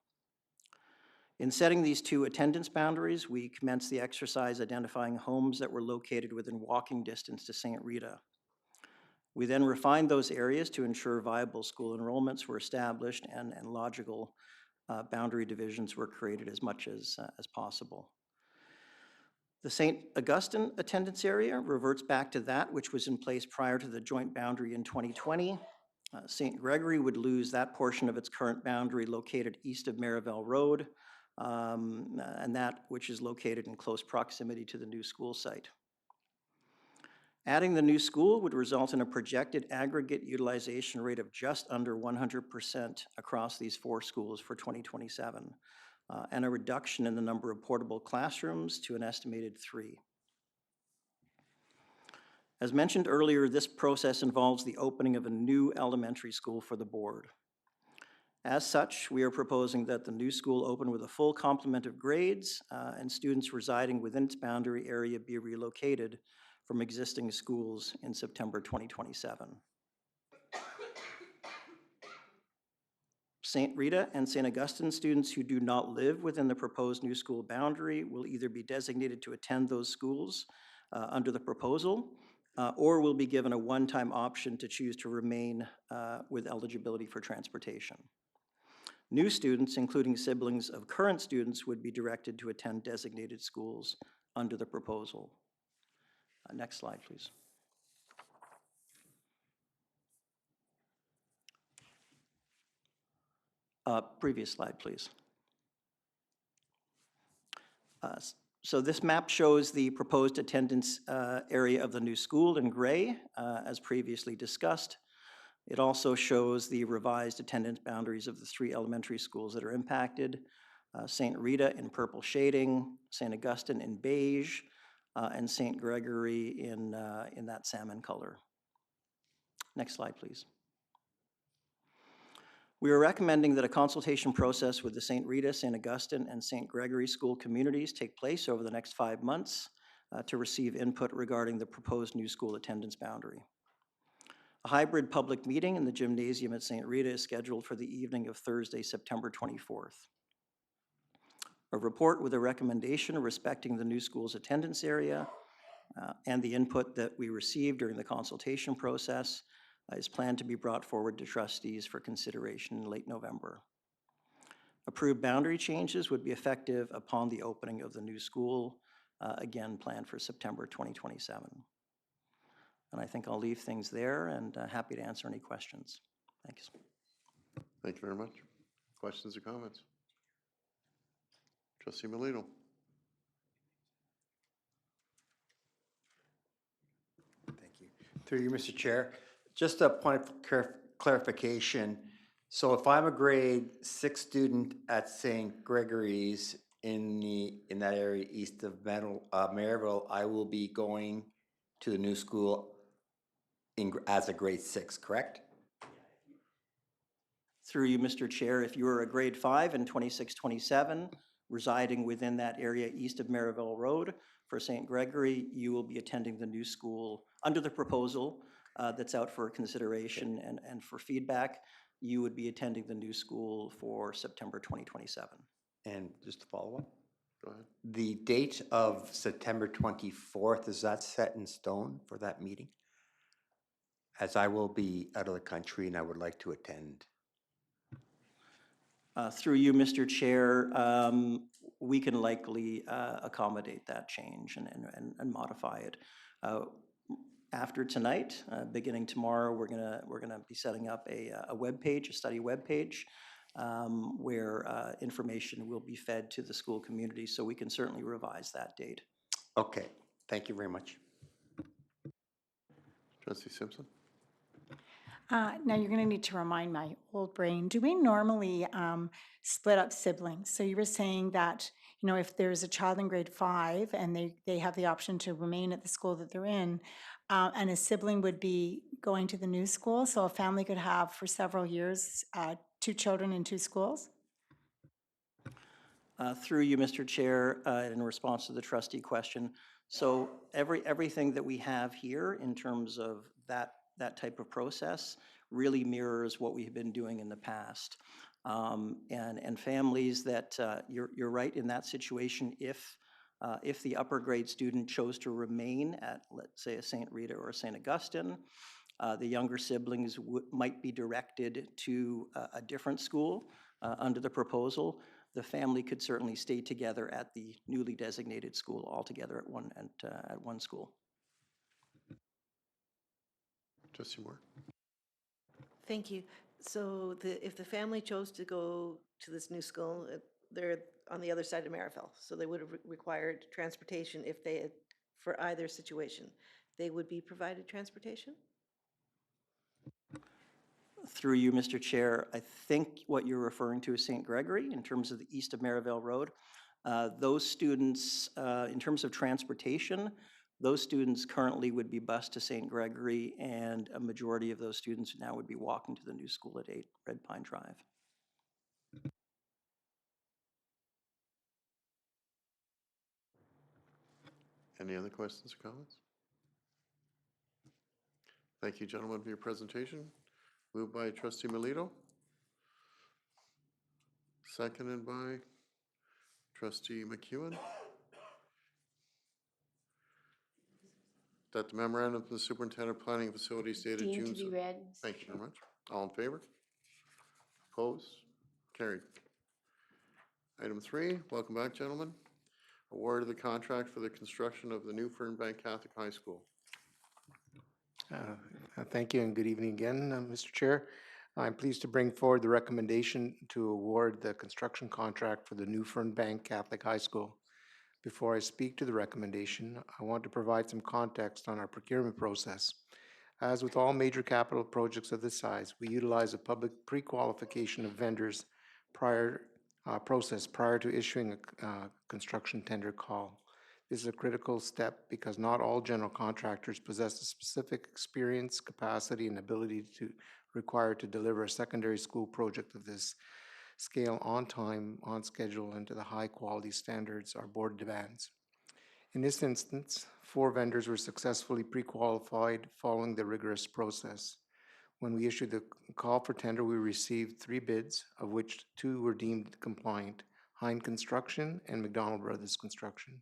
In setting these 2 attendance boundaries, we commenced the exercise identifying homes that were located within walking distance to St. Rita. We then refined those areas to ensure viable school enrollments were established and logical boundary divisions were created as much as possible. The St. Augustine attendance area reverts back to that which was in place prior to the joint boundary in 2020. St. Gregory would lose that portion of its current boundary located east of Maryville Road, and that which is located in close proximity to the new school site. Adding the new school would result in a projected aggregate utilization rate of just under 100% across these 4 schools for 2027, and a reduction in the number of portable classrooms to an estimated 3. As mentioned earlier, this process involves the opening of a new elementary school for the board. As such, we are proposing that the new school open with a full complement of grades and students residing within its boundary area be relocated from existing schools in September 2027. St. Rita and St. Augustine students who do not live within the proposed new school boundary will either be designated to attend those schools under the proposal or will be given a one-time option to choose to remain with eligibility for transportation. New students, including siblings of current students, would be directed to attend designated schools under the proposal. Next slide, please. Previous slide, please. So this map shows the proposed attendance area of the new school in gray, as previously discussed. It also shows the revised attendance boundaries of the 3 elementary schools that are impacted, St. Rita in purple shading, St. Augustine in beige, and St. Gregory in that salmon color. Next slide, please. We are recommending that a consultation process with the St. Rita, St. Augustine, and St. Gregory school communities take place over the next 5 months to receive input regarding the proposed new school attendance boundary. A hybrid public meeting in the gymnasium at St. Rita is scheduled for the evening of Thursday, September 24th. A report with a recommendation respecting the new school's attendance area and the input that we received during the consultation process is planned to be brought forward to trustees for consideration in late November. Approved boundary changes would be effective upon the opening of the new school, again planned for September 2027. And I think I'll leave things there and happy to answer any questions. Thanks. Thank you very much. Questions or comments? Trustee Melito. Thank you. Through you, Mr. Chair, just a point of clarification. So if I'm a grade 6 student at St. Gregory's in that area east of Maryville, I will be going to the new school as a grade 6, correct? Through you, Mr. Chair, if you are a grade 5 in 26-27, residing within that area east of Maryville Road for St. Gregory, you will be attending the new school under the proposal that's out for consideration and for feedback. You would be attending the new school for September 2027. And just to follow up, go ahead. The date of September 24th, is that set in stone for that meeting? As I will be out of the country and I would like to attend. Through you, Mr. Chair, we can likely accommodate that change and modify it. After tonight, beginning tomorrow, we're gonna be setting up a web page, a study web page, where information will be fed to the school community, so we can certainly revise that date. Okay, thank you very much. Trustee Simpson. Now, you're going to need to remind my old brain, do we normally split up siblings? So you were saying that, you know, if there's a child in grade 5 and they have the option to remain at the school that they're in, and a sibling would be going to the new school, so a family could have for several years 2 children in 2 schools? Through you, Mr. Chair, in response to the trustee question, so everything that we have here in terms of that type of process really mirrors what we've been doing in the past. And families that, you're right, in that situation, if the upper grade student chose to remain at, let's say, a St. Rita or a St. Augustine, the younger siblings might be directed to a different school under the proposal. The family could certainly stay together at the newly designated school altogether at one school. Trustee Moore. Thank you. So if the family chose to go to this new school, they're on the other side of Maryville, so they would have required transportation if they had, for either situation, they would be provided transportation? Through you, Mr. Chair, I think what you're referring to is St. Gregory in terms of the east of Maryville Road. Those students, in terms of transportation, those students currently would be bused to St. Gregory, and a majority of those students now would be walking to the new school at 8 Red Pine Drive. Any other questions or comments? Thank you, gentlemen, for your presentation. Moved by Trustee Melito. Seconded by Trustee McEwen. That the memorandum of the superintendent of planning facilities dated Deemed June. to be read. Thank you very much. All in favor? Opposed? Carried. Item 3, welcome back, gentlemen. Award of the contract for the construction of the new Fernbank Catholic High School. Thank you and good evening again, Mr. Chair. I'm pleased to bring forward the recommendation to award the construction contract for the new Fernbank Catholic High School. Before I speak to the recommendation, I want to provide some context on our procurement process. As with all major capital projects of this size, we utilize a public pre-qualification of vendors process prior to issuing a construction tender call. This is a critical step because not all general contractors possess the specific experience, capacity, and ability required to deliver a secondary school project of this scale on time, on schedule, and to the high-quality standards our board demands. In this instance, 4 vendors were successfully pre-qualified following the rigorous process. When we issued the call for tender, we received 3 bids, of which 2 were deemed compliant, Hein Construction and McDonald Brothers Construction.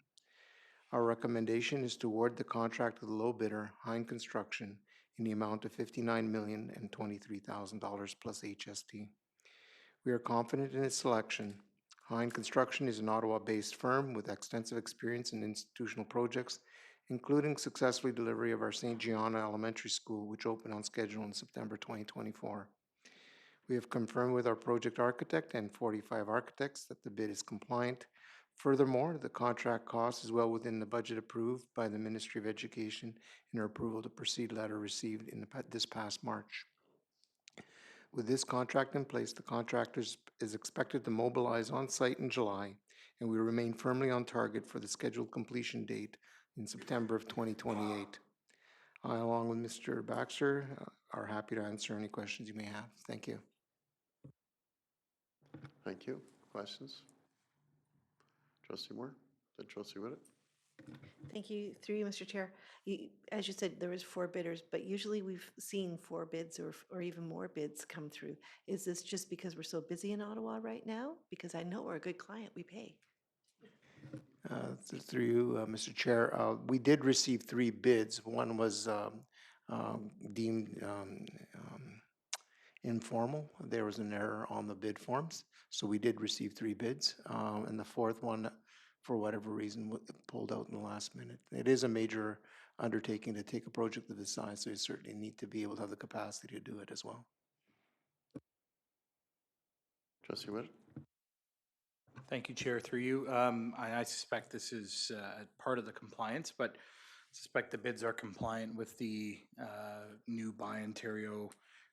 Our recommendation is to award the contract to the low bidder, Hein Construction, in the amount of $59,023,000 plus HST. We are confident in its selection. Hein Construction is an Ottawa-based firm with extensive experience in institutional projects, including successfully delivery of our St. Gianna Elementary School, which opened on schedule in September 2024. We have confirmed with our project architect and 45 architects that the bid is compliant. Furthermore, the contract cost is well within the budget approved by the Ministry of Education in our approval to proceed letter received in this past March. With this contract in place, the contractor is expected to mobilize on site in July, and we remain firmly on target for the scheduled completion date in September of 2028. I, along with Mr. Baxter, are happy to answer any questions you may have. Thank you. Thank you. Questions? Trustee Moore? Then Trustee Whittet? Thank you. Through you, Mr. Chair. As you said, there was 4 bidders, but usually we've seen 4 bids or even more bids come through. Is this just because we're so busy in Ottawa right now? Because I know we're a good client, we pay. Through you, Mr. Chair, we did receive 3 bids. One was deemed informal. There was an error on the bid forms, so we did receive 3 bids. And the 4th one, for whatever reason, pulled out in the last minute. It is a major undertaking to take a project of this size, so you certainly need to be able to have the capacity to do it as well. Trustee Whittet? Thank you, Chair. Through you, I suspect this is part of the compliance, but I suspect the bids are compliant with the new Buy Ontario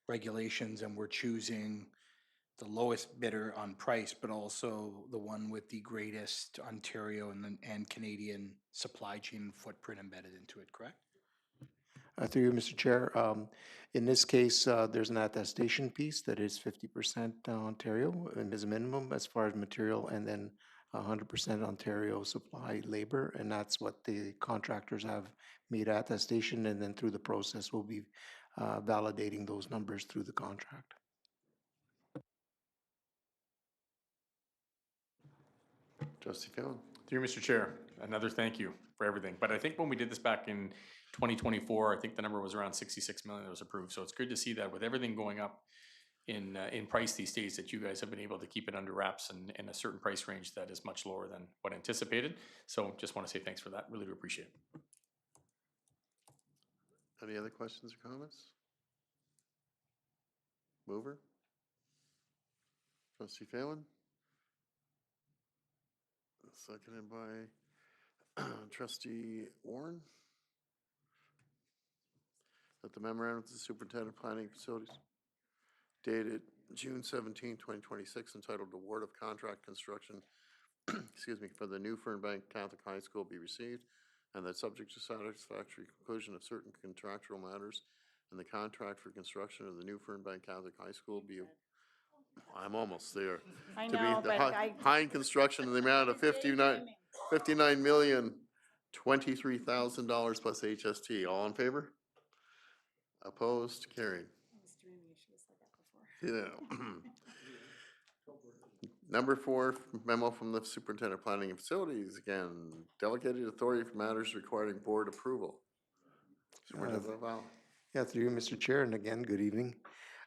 regulations, and we're choosing the lowest bidder on price, but also the one with the greatest Ontario and Canadian supply chain footprint embedded into it, correct? Through you, Mr. Chair, in this case, there's an attestation piece that is 50% Ontario and is a minimum as far as material, and then 100% Ontario supply labor, and that's what the contractors have made attestation, and then through the process, we'll be validating those numbers through the contract. Trustee Phelan? Through you, Mr. Chair, another thank you for everything. But I think when we did this back in 2024, I think the number was around 66 million that was approved. So it's good to see that with everything going up in price these days, that you guys have been able to keep it under wraps and in a certain price range that is much lower than what anticipated. So just want to say thanks for that. Really do appreciate it. Any other questions or comments? Mover? Trustee Phelan? Seconded by Trustee Warren. That the memorandum to the Superintendent of Planning and Facilities dated June 17, 2026, entitled Award of Contract Construction excuse me, for the new Fernbank Catholic High School be received, and that subject to satisfactory conclusion of certain contractual matters and the contract for construction of the new Fernbank Catholic High School be, I'm almost there. I To be know, the but Hein Construction in the amount of $59,023,000 plus HST. All in favor? Opposed? Carried. Yeah. Number 4, memo from the Superintendent of Planning and Facilities. Again, delegated authority for matters requiring board approval. Superintendent Val. Yeah, through you, Mr. Chair, and again, good evening.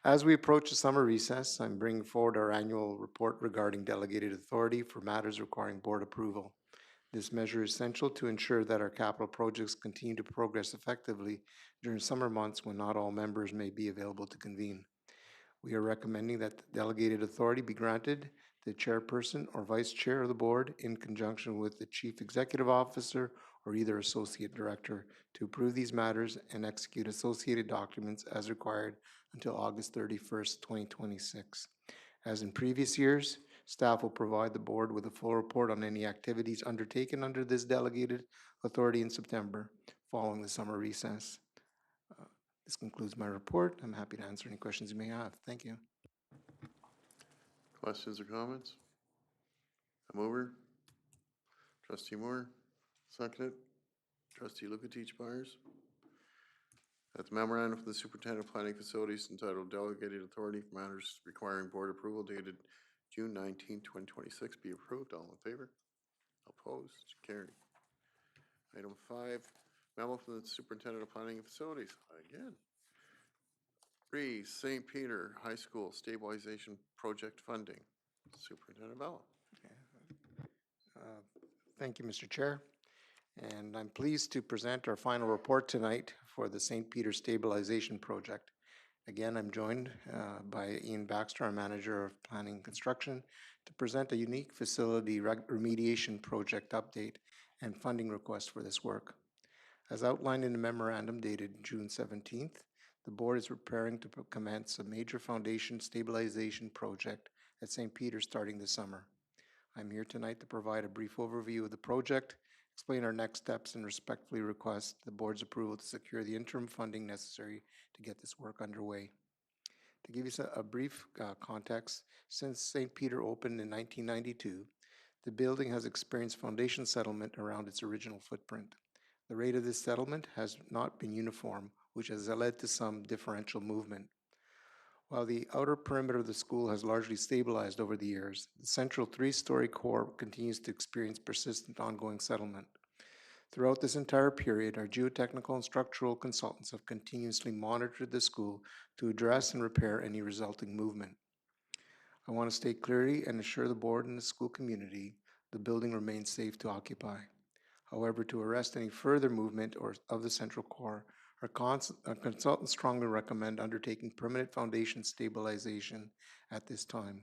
As we approach the summer recess, I'm bringing forward our annual report regarding delegated authority for matters requiring board approval. This measure is essential to ensure that our capital projects continue to progress effectively during summer months when not all members may be available to convene. We are recommending that the delegated authority be granted to the chairperson or vice chair of the board in conjunction with the chief executive officer or either associate director to approve these matters and execute associated documents as required until August 31st, 2026. As in previous years, Staff will provide the board with a full report on any activities undertaken under this delegated authority in September, following the summer recess. This concludes my report. I'm happy to answer any questions you may have. Thank you. Questions or comments? A mover? Trustee Moore, seconded. Trustee Lukatich Byers. That the memorandum from the Superintendent of Planning Facilities entitled Delegated Authority for Matters Requiring Board Approval dated June 19, 2026 be approved. All in favor? Opposed? Carried. Item 5, memo from the Superintendent of Planning and Facilities. Again. 3, St. Peter High School Stabilization Project Funding. Superintendent Bella. Thank you, Mr. Chair. And I'm pleased to present our final report tonight for the St. Peter Stabilization Project. Again, I'm joined by Ian Baxter, our Manager of Planning and Construction, to present a unique facility remediation project update and funding request for this work. As outlined in the memorandum dated June 17th, the board is preparing to commence a major foundation stabilization project at St. Peter starting this summer. I'm here tonight to provide a brief overview of the project, explain our next steps, and respectfully request the board's approval to secure the interim funding necessary to get this work underway. To give you a brief context, since St. Peter opened in 1992, the building has experienced foundation settlement around its original footprint. The rate of this settlement has not been uniform, which has led to some differential movement. While the outer perimeter of the school has largely stabilized over the years, the central three-story core continues to experience persistent ongoing settlement. Throughout this entire period, our geotechnical and structural consultants have continuously monitored the school to address and repair any resulting movement. I want to state clearly and assure the board and the school community the building remains safe to occupy. However, to arrest any further movement of the central core, our consultants strongly recommend undertaking permanent foundation stabilization at this time.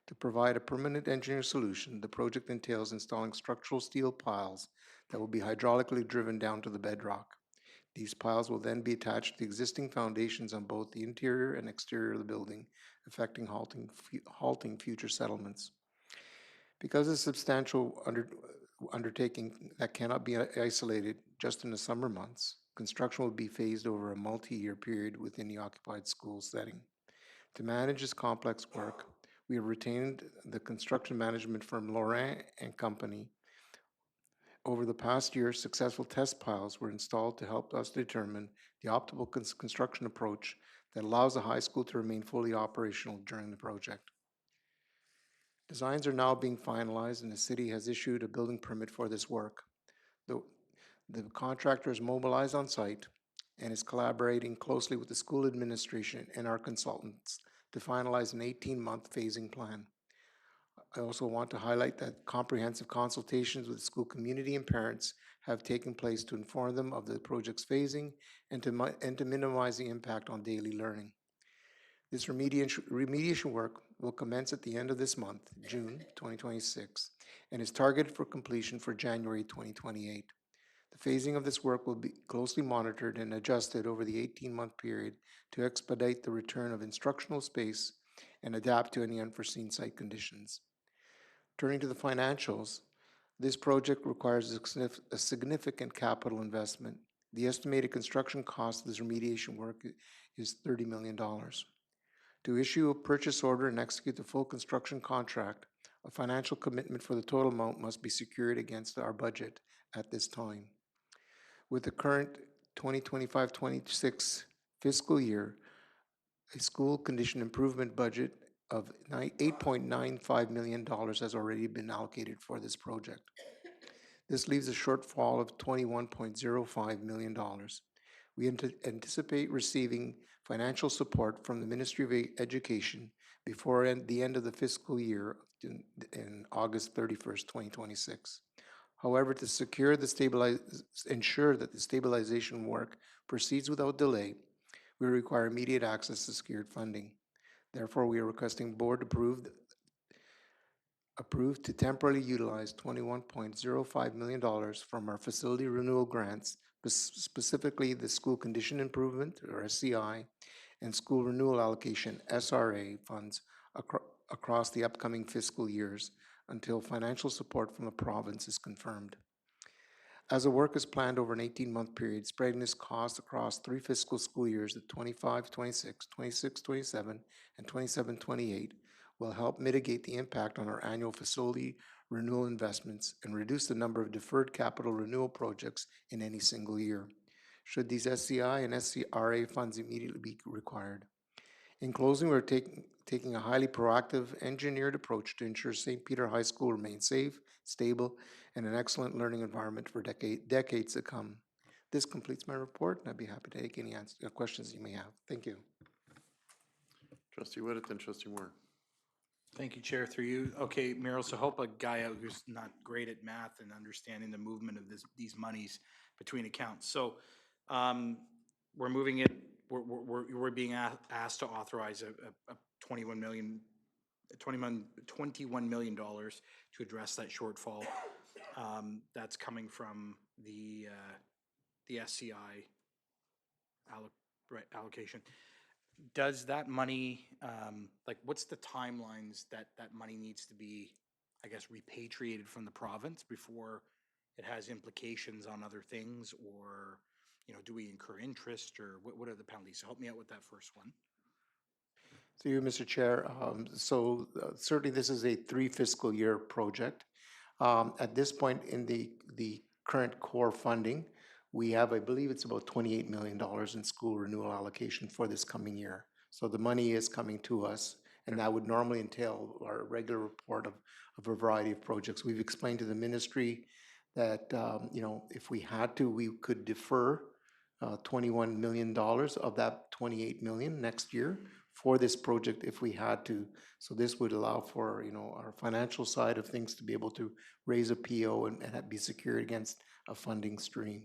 To provide a permanent engineer solution, the project entails installing structural steel piles that will be hydraulically driven down to the bedrock. These piles will then be attached to the existing foundations on both the interior and exterior of the building, affecting halting future settlements. Because of substantial undertaking that cannot be isolated just in the summer months, construction will be phased over a multi-year period within the occupied school setting. To manage this complex work, we have retained the construction management firm Laurent and Company. Over the past year, successful test piles were installed to help us determine the optimal construction approach that allows the high school to remain fully operational during the project. Designs are now being finalized and the city has issued a building permit for this work. The contractor is mobilized on site and is collaborating closely with the school administration and our consultants to finalize an 18-month phasing plan. I also want to highlight that comprehensive consultations with the school community and parents have taken place to inform them of the project's phasing and to minimize the impact on daily learning. This remediation work will commence at the end of this month, June 2026, and is targeted for completion for January 2028. The phasing of this work will be closely monitored and adjusted over the 18-month period to expedite the return of instructional space and adapt to any unforeseen site conditions. Turning to the financials, this project requires a significant capital investment. The estimated construction cost of this remediation work is $30 million. To issue a purchase order and execute the full construction contract, a financial commitment for the total amount must be secured against our budget at this time. With the current 2025-26 fiscal year, a school condition improvement budget of $8.95 million has already been allocated for this project. This leaves a shortfall of $21.05 million. We anticipate receiving financial support from the Ministry of Education before the end of the fiscal year in August 31st, 2026. However, to ensure that the stabilization work proceeds without delay, we require immediate access to secured funding. Therefore, we are requesting board approved to temporarily utilize $21.05 million from our facility renewal grants, specifically the School Condition Improvement, or SCI, and School Renewal Allocation, SRA, funds across the upcoming fiscal years until financial support from the province is confirmed. As the work is planned over an 18-month period, spreading this cost across 3 fiscal school years, the 25-26, 26-27, and 27-28, will help mitigate the impact on our annual facility renewal investments and reduce the number of deferred capital renewal projects in any single year, should these SCI and SCRA funds immediately be required. In closing, we're taking a highly proactive, engineered approach to ensure St. Peter High School remains safe, stable, and an excellent learning environment for decades to come. This completes my report, and I'd be happy to take any questions you may have. Thank you. Trustee Whitted and Trustee Moore. Thank you, Chair, through you. Okay, Meryl, so help a guy out who's not great at math and understanding the movement of these monies between accounts. So we're moving it, we're being asked to authorize a $21 million to address that shortfall. That's coming from the SCI allocation. Does that money, like, what's the timelines that money needs to be, I guess, repatriated from the province before it has implications on other things? Or, do we incur interest, or what are the penalties? So help me out with that first one. Through you, Mr. Chair. Certainly this is a 3 fiscal year project. At this point in the current core funding, we have, I believe it's about $28 million in school renewal allocation for this coming year. So the money is coming to us, and that would normally entail our regular report of a variety of projects. We've explained to the ministry that, if we had to, we could defer $21 million of that $28 million next year for this project if we had to. So this would allow for, our financial side of things to be able to raise a PO and be secured against a funding stream.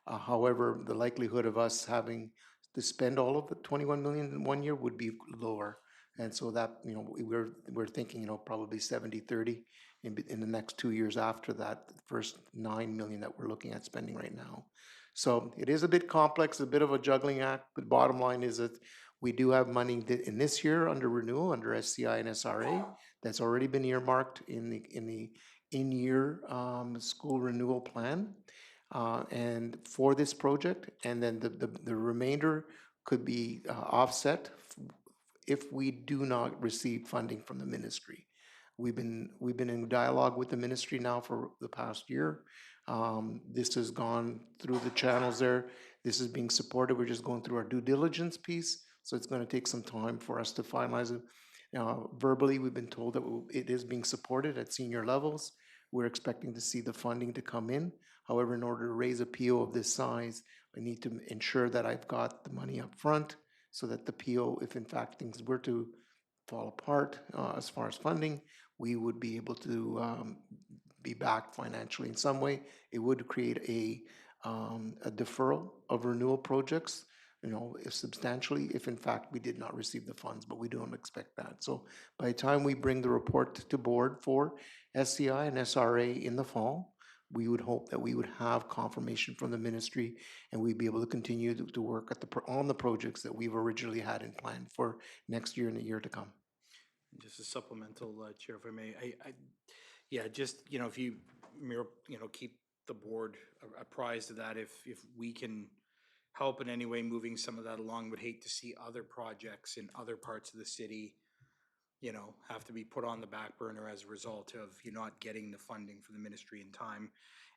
However, the likelihood of us having to spend all of the $21 million in 1 year would be lower. And so that, we're thinking, probably 70-30 in the next 2 years after that, the first $9 million that we're looking at spending right now. So it is a bit complex, a bit of a juggling act, but bottom line is that we do have money in this year under renewal, under SCI and SRA, that's already been earmarked in the in-year school renewal plan, and for this project. And then the remainder could be offset if we do not receive funding from the ministry. We've been in dialogue with the ministry now for the past year. This has gone through the channels there. This is being supported. We're just going through our due diligence piece, so it's going to take some time for us to finalize it. Verbally, we've been told that it is being supported at senior levels. We're expecting to see the funding to come in. However, in order to raise a PO of this size, I need to ensure that I've got the money up front so that the PO, if in fact things were to fall apart as far as funding, we would be able to be backed financially in some way. It would create a deferral of renewal projects, if substantially, if in fact we did not receive the funds, but we don't expect that. So by the time we bring the report to board for SCI and SRA in the fall, we would hope that we would have confirmation from the ministry, and we'd be able to continue to work on the projects that we've originally had in plan for next year and the year to come. Just a supplemental, Chair, if I may. Just, if you, keep the board apprised of that, if we can help in any way moving some of that along, would hate to see other projects in other parts of the city, have to be put on the back burner as a result of you not getting the funding from the ministry in time.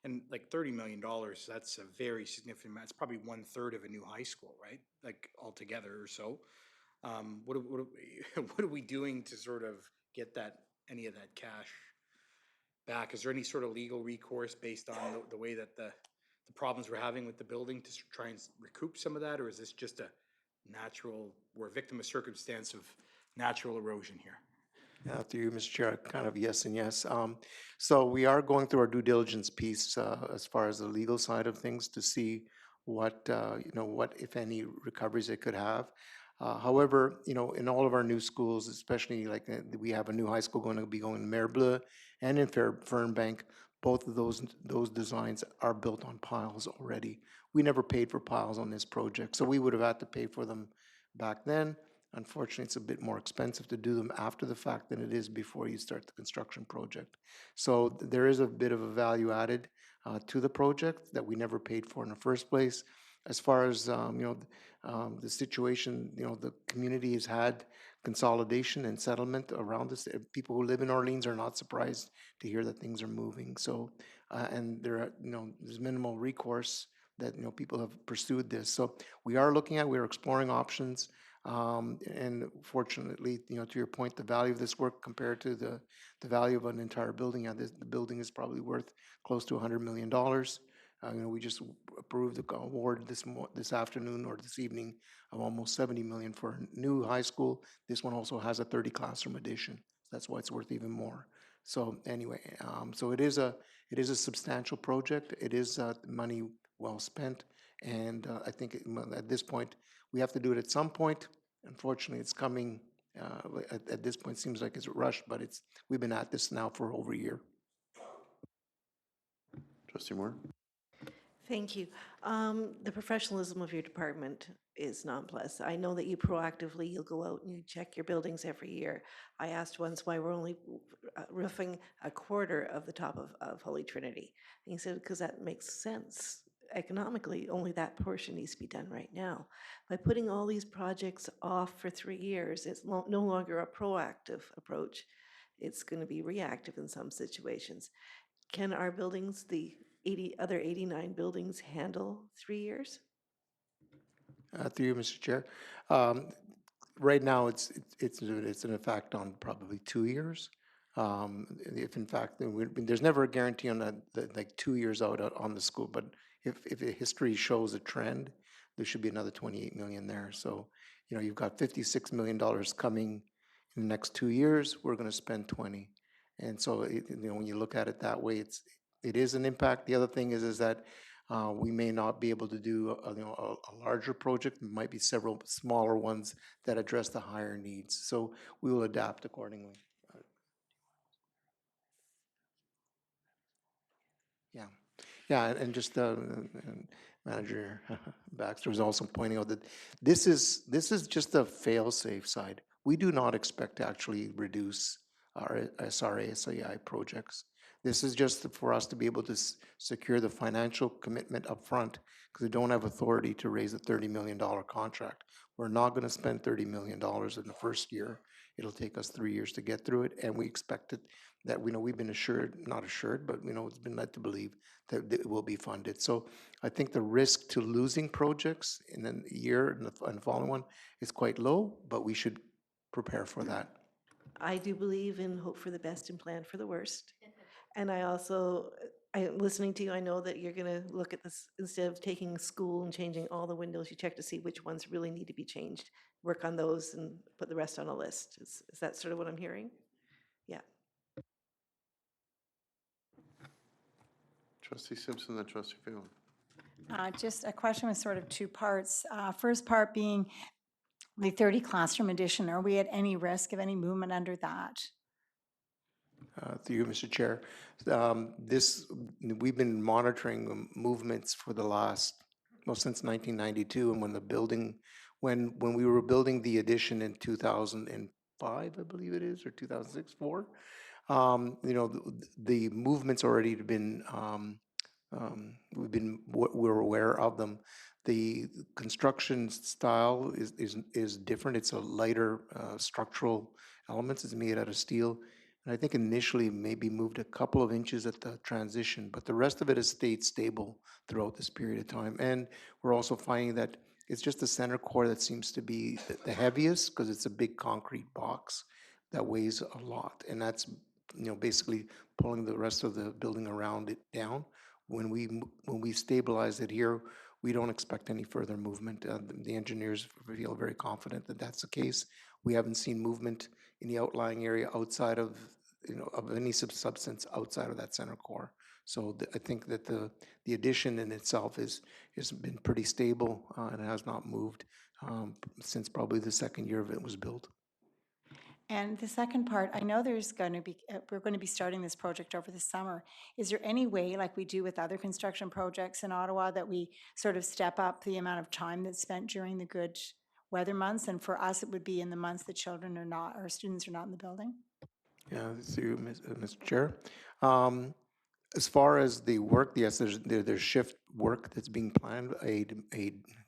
And like $30 million, that's a very significant amount. It's probably 1/3 of a new high school, right? Like altogether or so. What are we doing to sort of get any of that cash back? Is there any sort of legal recourse based on the way that the problems we're having with the building to try and recoup some of that? Or is this just we're a victim of circumstance of natural erosion here? Through you, Mr. Chair, kind of yes and yes. So we are going through our due diligence piece as far as the legal side of things to see what, what, if any, recoveries they could have. However, in all of our new schools, especially like we have a new high school going to be going in Marebleu and in Fernbank, both of those designs are built on piles already. We never paid for piles on this project, so we would have had to pay for them back then. Unfortunately, it's a bit more expensive to do them after the fact than it is before you start the construction project. So there is a bit of a value added to the project that we never paid for in the first place. As far as the situation, the community has had consolidation and settlement around this. People who live in Orleans are not surprised to hear that things are moving. So and there's minimal recourse that people have pursued this. So we're exploring options. And fortunately, to your point, the value of this work compared to the value of an entire building, the building is probably worth close to $100 million. We just approved the award this afternoon or this evening of almost 70 million for a new high school. This one also has a 30 classroom addition. That's why it's worth even more. So anyway, so it is a substantial project. It is money well spent, and I think at this point we have to do it at some point. Unfortunately, it's coming. At this point, seems like it's rushed, but we've been at this now for over a year. Trustee Moore? Thank you. The professionalism of your department is nonplussed. I know that you proactively, you'll go out and you check your buildings every year. I asked once why we're only roofing a quarter of the top of Holy Trinity. And he said, because that makes sense. Economically, only that portion needs to be done right now. By putting all these projects off for 3 years, it's no longer a proactive approach. It's going to be reactive in some situations. Can our buildings, the other 89 buildings, handle 3 years? Through you, Mr. Chair. Right now, it's in effect on probably 2 years. If in fact, there's never a guarantee on that like 2 years out on the school, but if history shows a trend, there should be another 28 million there. So, you've got $56 million coming in the next 2 years. We're going to spend 20. And so, when you look at it that way, it is an impact. The other thing is that we may not be able to do a larger project. There might be several smaller ones that address the higher needs. So we will adapt accordingly. Yeah. Yeah, and just Manager Baxter was also pointing out that this is just a fail-safe side. We do not expect to actually reduce our SRA, SAI projects. This is just for us to be able to secure the financial commitment up front because we don't have authority to raise a $30 million contract. We're not going to spend $30 million in the first year. It'll take us 3 years to get through it, and we expect that we've been not assured, but it's been led to believe that it will be funded. So I think the risk to losing projects in a year and the following one is quite low, but we should prepare for that. I do believe in hope for the best and plan for the worst. And listening to you, I know that you're going to look at this, instead of taking school and changing all the windows, you check to see which ones really need to be changed, work on those and put the rest on a list. Is that sort of what I'm hearing? Yeah. Trustee Simpson, then Trustee Phelan. Just a question with sort of two parts. First part being the 30 classroom addition. Are we at any risk of any movement under that? Through you, Mr. Chair. We've been monitoring movements for the since 1992, and when we were building the addition in 2005, I believe it is, or 2006, 4, the movements already have been, we're aware of them. The construction style is different. It's a lighter structural elements. It's made out of steel. And I think initially maybe moved a couple of inches at the transition, but the rest of it has stayed stable throughout this period of time. And we're also finding that it's just the center core that seems to be the heaviest because it's a big concrete box that weighs a lot. And that's, basically pulling the rest of the building around it down. When we stabilize it here, we don't expect any further movement. The engineers feel very confident that that's the case. We haven't seen movement in the outlying area outside of, of any substance outside of that center core. So I think that the addition in itself has been pretty stable and has not moved since probably the second year of it was built. And the second part, I know there's going to be, we're going to be starting this project over the summer. Is there any way, like we do with other construction projects in Ottawa, that we sort of step up the amount of time that's spent during the good weather months, and for us, it would be in the months that children are not, or students are not in the building. Yeah, through you, Mr. Chair. As far as the work, yes, there's shift work that's being planned. A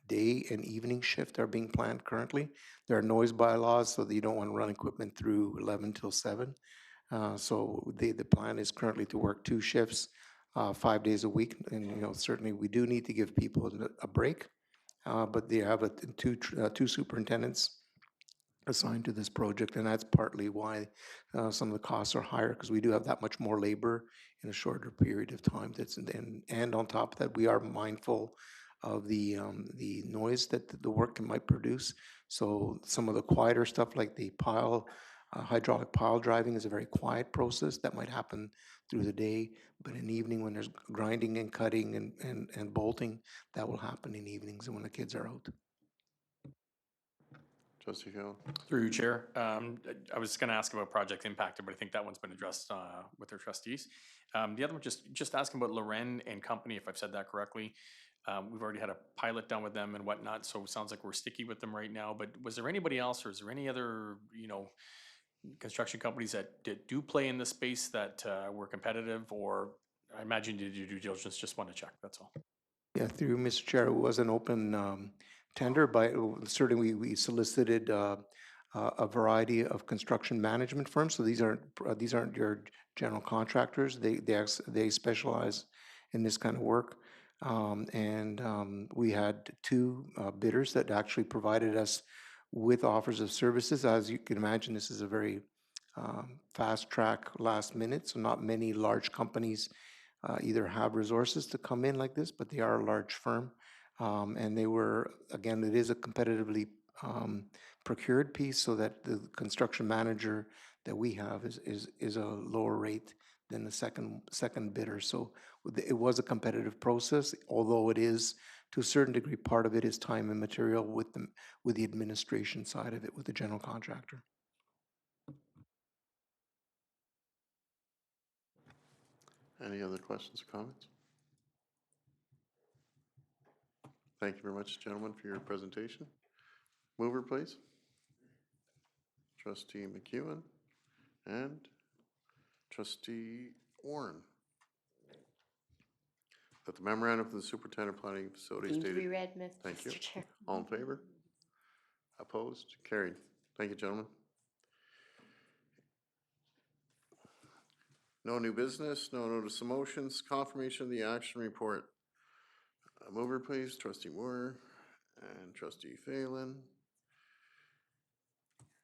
day and evening shift are being planned currently. There are noise bylaws, so that you don't want to run equipment through 11 till 7. So the plan is currently to work 2 shifts, 5 days a week. And, you know, certainly we do need to give people a break. But they have two superintendents assigned to this project, and that's partly why some of the costs are higher, because we do have that much more labor in a shorter period of time. And on top of that, we are mindful of the noise that the work might produce. So some of the quieter stuff, like the hydraulic pile driving, is a very quiet process that might happen through the day, but in the evening when there's grinding and cutting and bolting, that will happen in evenings and when the kids are out. Trustee Fallon. Through you, Chair. I was going to ask about project impacted, but I think that one's been addressed with our trustees. The other one, just asking about Loren and Company, if I've said that correctly. We've already had a pilot done with them and whatnot, so it sounds like we're sticky with them right now. But was there anybody else, or is there any other, construction companies that do play in this space that were competitive? Or I imagine you did your due diligence, just want to check, that's all. Yeah, through Mr. Chair, it was an open tender, but certainly we solicited a variety of construction management firms. So these aren't your general contractors. They specialize in this kind of work. We had 2 bidders that actually provided us with offers of services. As you can imagine, this is a very fast track, last minute, so not many large companies either have resources to come in like this, but they are a large firm. And they were, again, it is a competitively procured piece, so that the construction manager that we have is a lower rate than the second bidder. So it was a competitive process, although it is, to a certain degree, part of it is time and material with the administration side of it, with the general contractor. Any other questions or comments? Thank you very much, gentlemen, for your presentation. Mover, please. Trustee McEwen and Trustee Warren. That the memorandum from the superintendent of planning facilities Deemed to stated. be read, Thank you. Mr. Chair. All in favor? Opposed? Carried. Thank you, gentlemen. No new business, no notice of motions, confirmation of the action report. Mover, please, Trustee Moore and Trustee Phelan.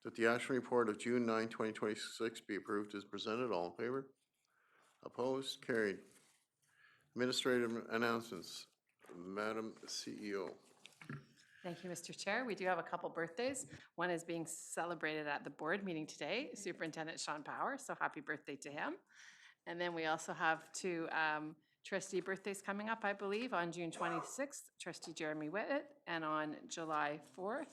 That the action report of June 9, 2026 be approved as presented. All in favor? Opposed? Carried. Administrative announcements. Madam CEO. Thank you, Mr. Chair. We do have a couple birthdays. One is being celebrated at the board meeting today, Superintendent Sean Power, so happy birthday to him. And then we also have 2 trustee birthdays coming up, I believe, on June 26th, Trustee Jeremy Whitted, and on July 4th,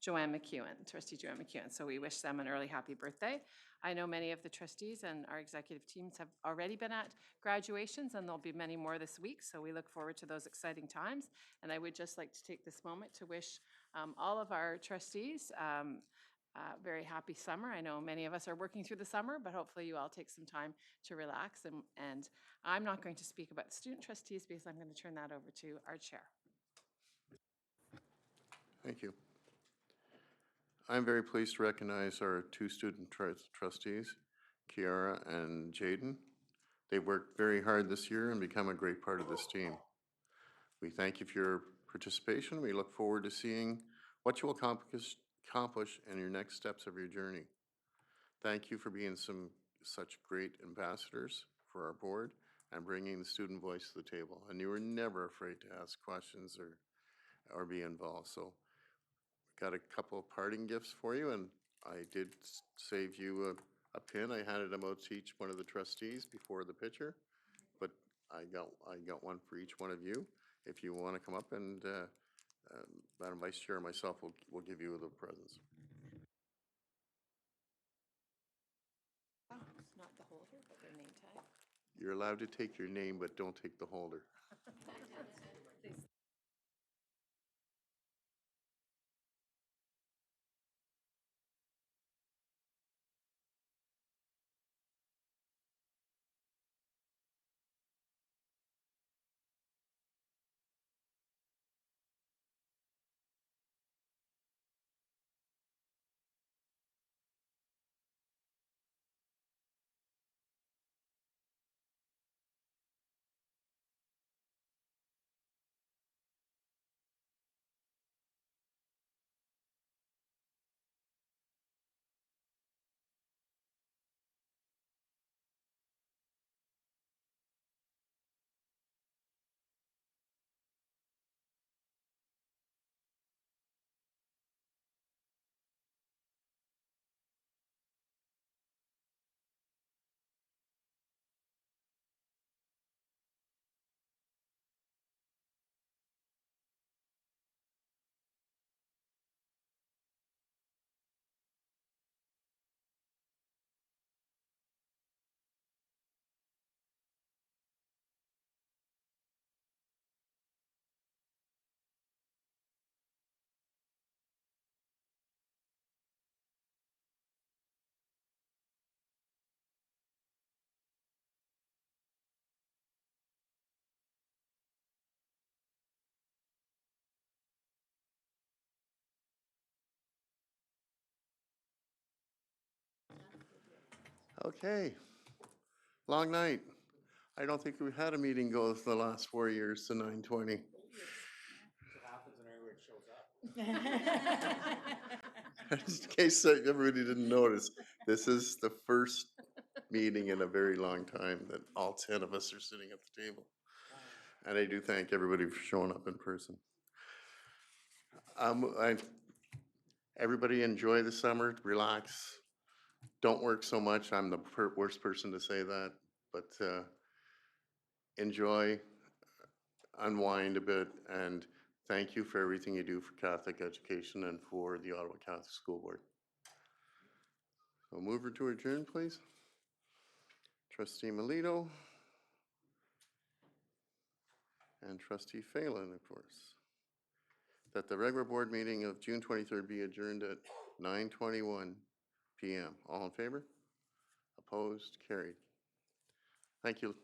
Trustee Joanne McEwen. So we wish them an early happy birthday. I know many of the trustees and our executive teams have already been at graduations, and there'll be many more this week, so we look forward to those exciting times. And I would just like to take this moment to wish all of our trustees very happy summer. I know many of us are working through the summer, but hopefully you all take some time to relax. And I'm not going to speak about the student trustees because I'm going to turn that over to our chair. Thank you. I'm very pleased to recognize our 2 student trustees, Kiara and Jaden. They worked very hard this year and become a great part of this team. We thank you for your participation. We look forward to seeing what you will accomplish in your next steps of your journey. Thank you for being such great ambassadors for our board and bringing the student voice to the table. And you were never afraid to ask questions or be involved. So got a couple of parting gifts for you, and I did save you a pin. I handed them out to each one of the trustees before the picture, but I got one for each one of you. If you want to come up, and Madam Vice Chair and myself will give you the presents. It's not the holder, but their name tag. You're allowed to take your name, but don't take the holder. Okay. Long night. I don't think we've had a meeting go the last 4 years to 9:20. In case everybody didn't notice, this is the first meeting in a very long time that all 10 of us are sitting at the table. And I do thank everybody for showing up in person. Everybody enjoy the summer, relax. Don't work so much. I'm the worst person to say that, but enjoy, unwind a bit, and thank you for everything you do for Catholic education and for the Ottawa Catholic School Board. So mover to adjourn, please. Trustee Melito. And Trustee Phelan, of course. That the regular board meeting of June 23rd be adjourned at 9:21 p.m. All in favor? Opposed? Carried. Thank you.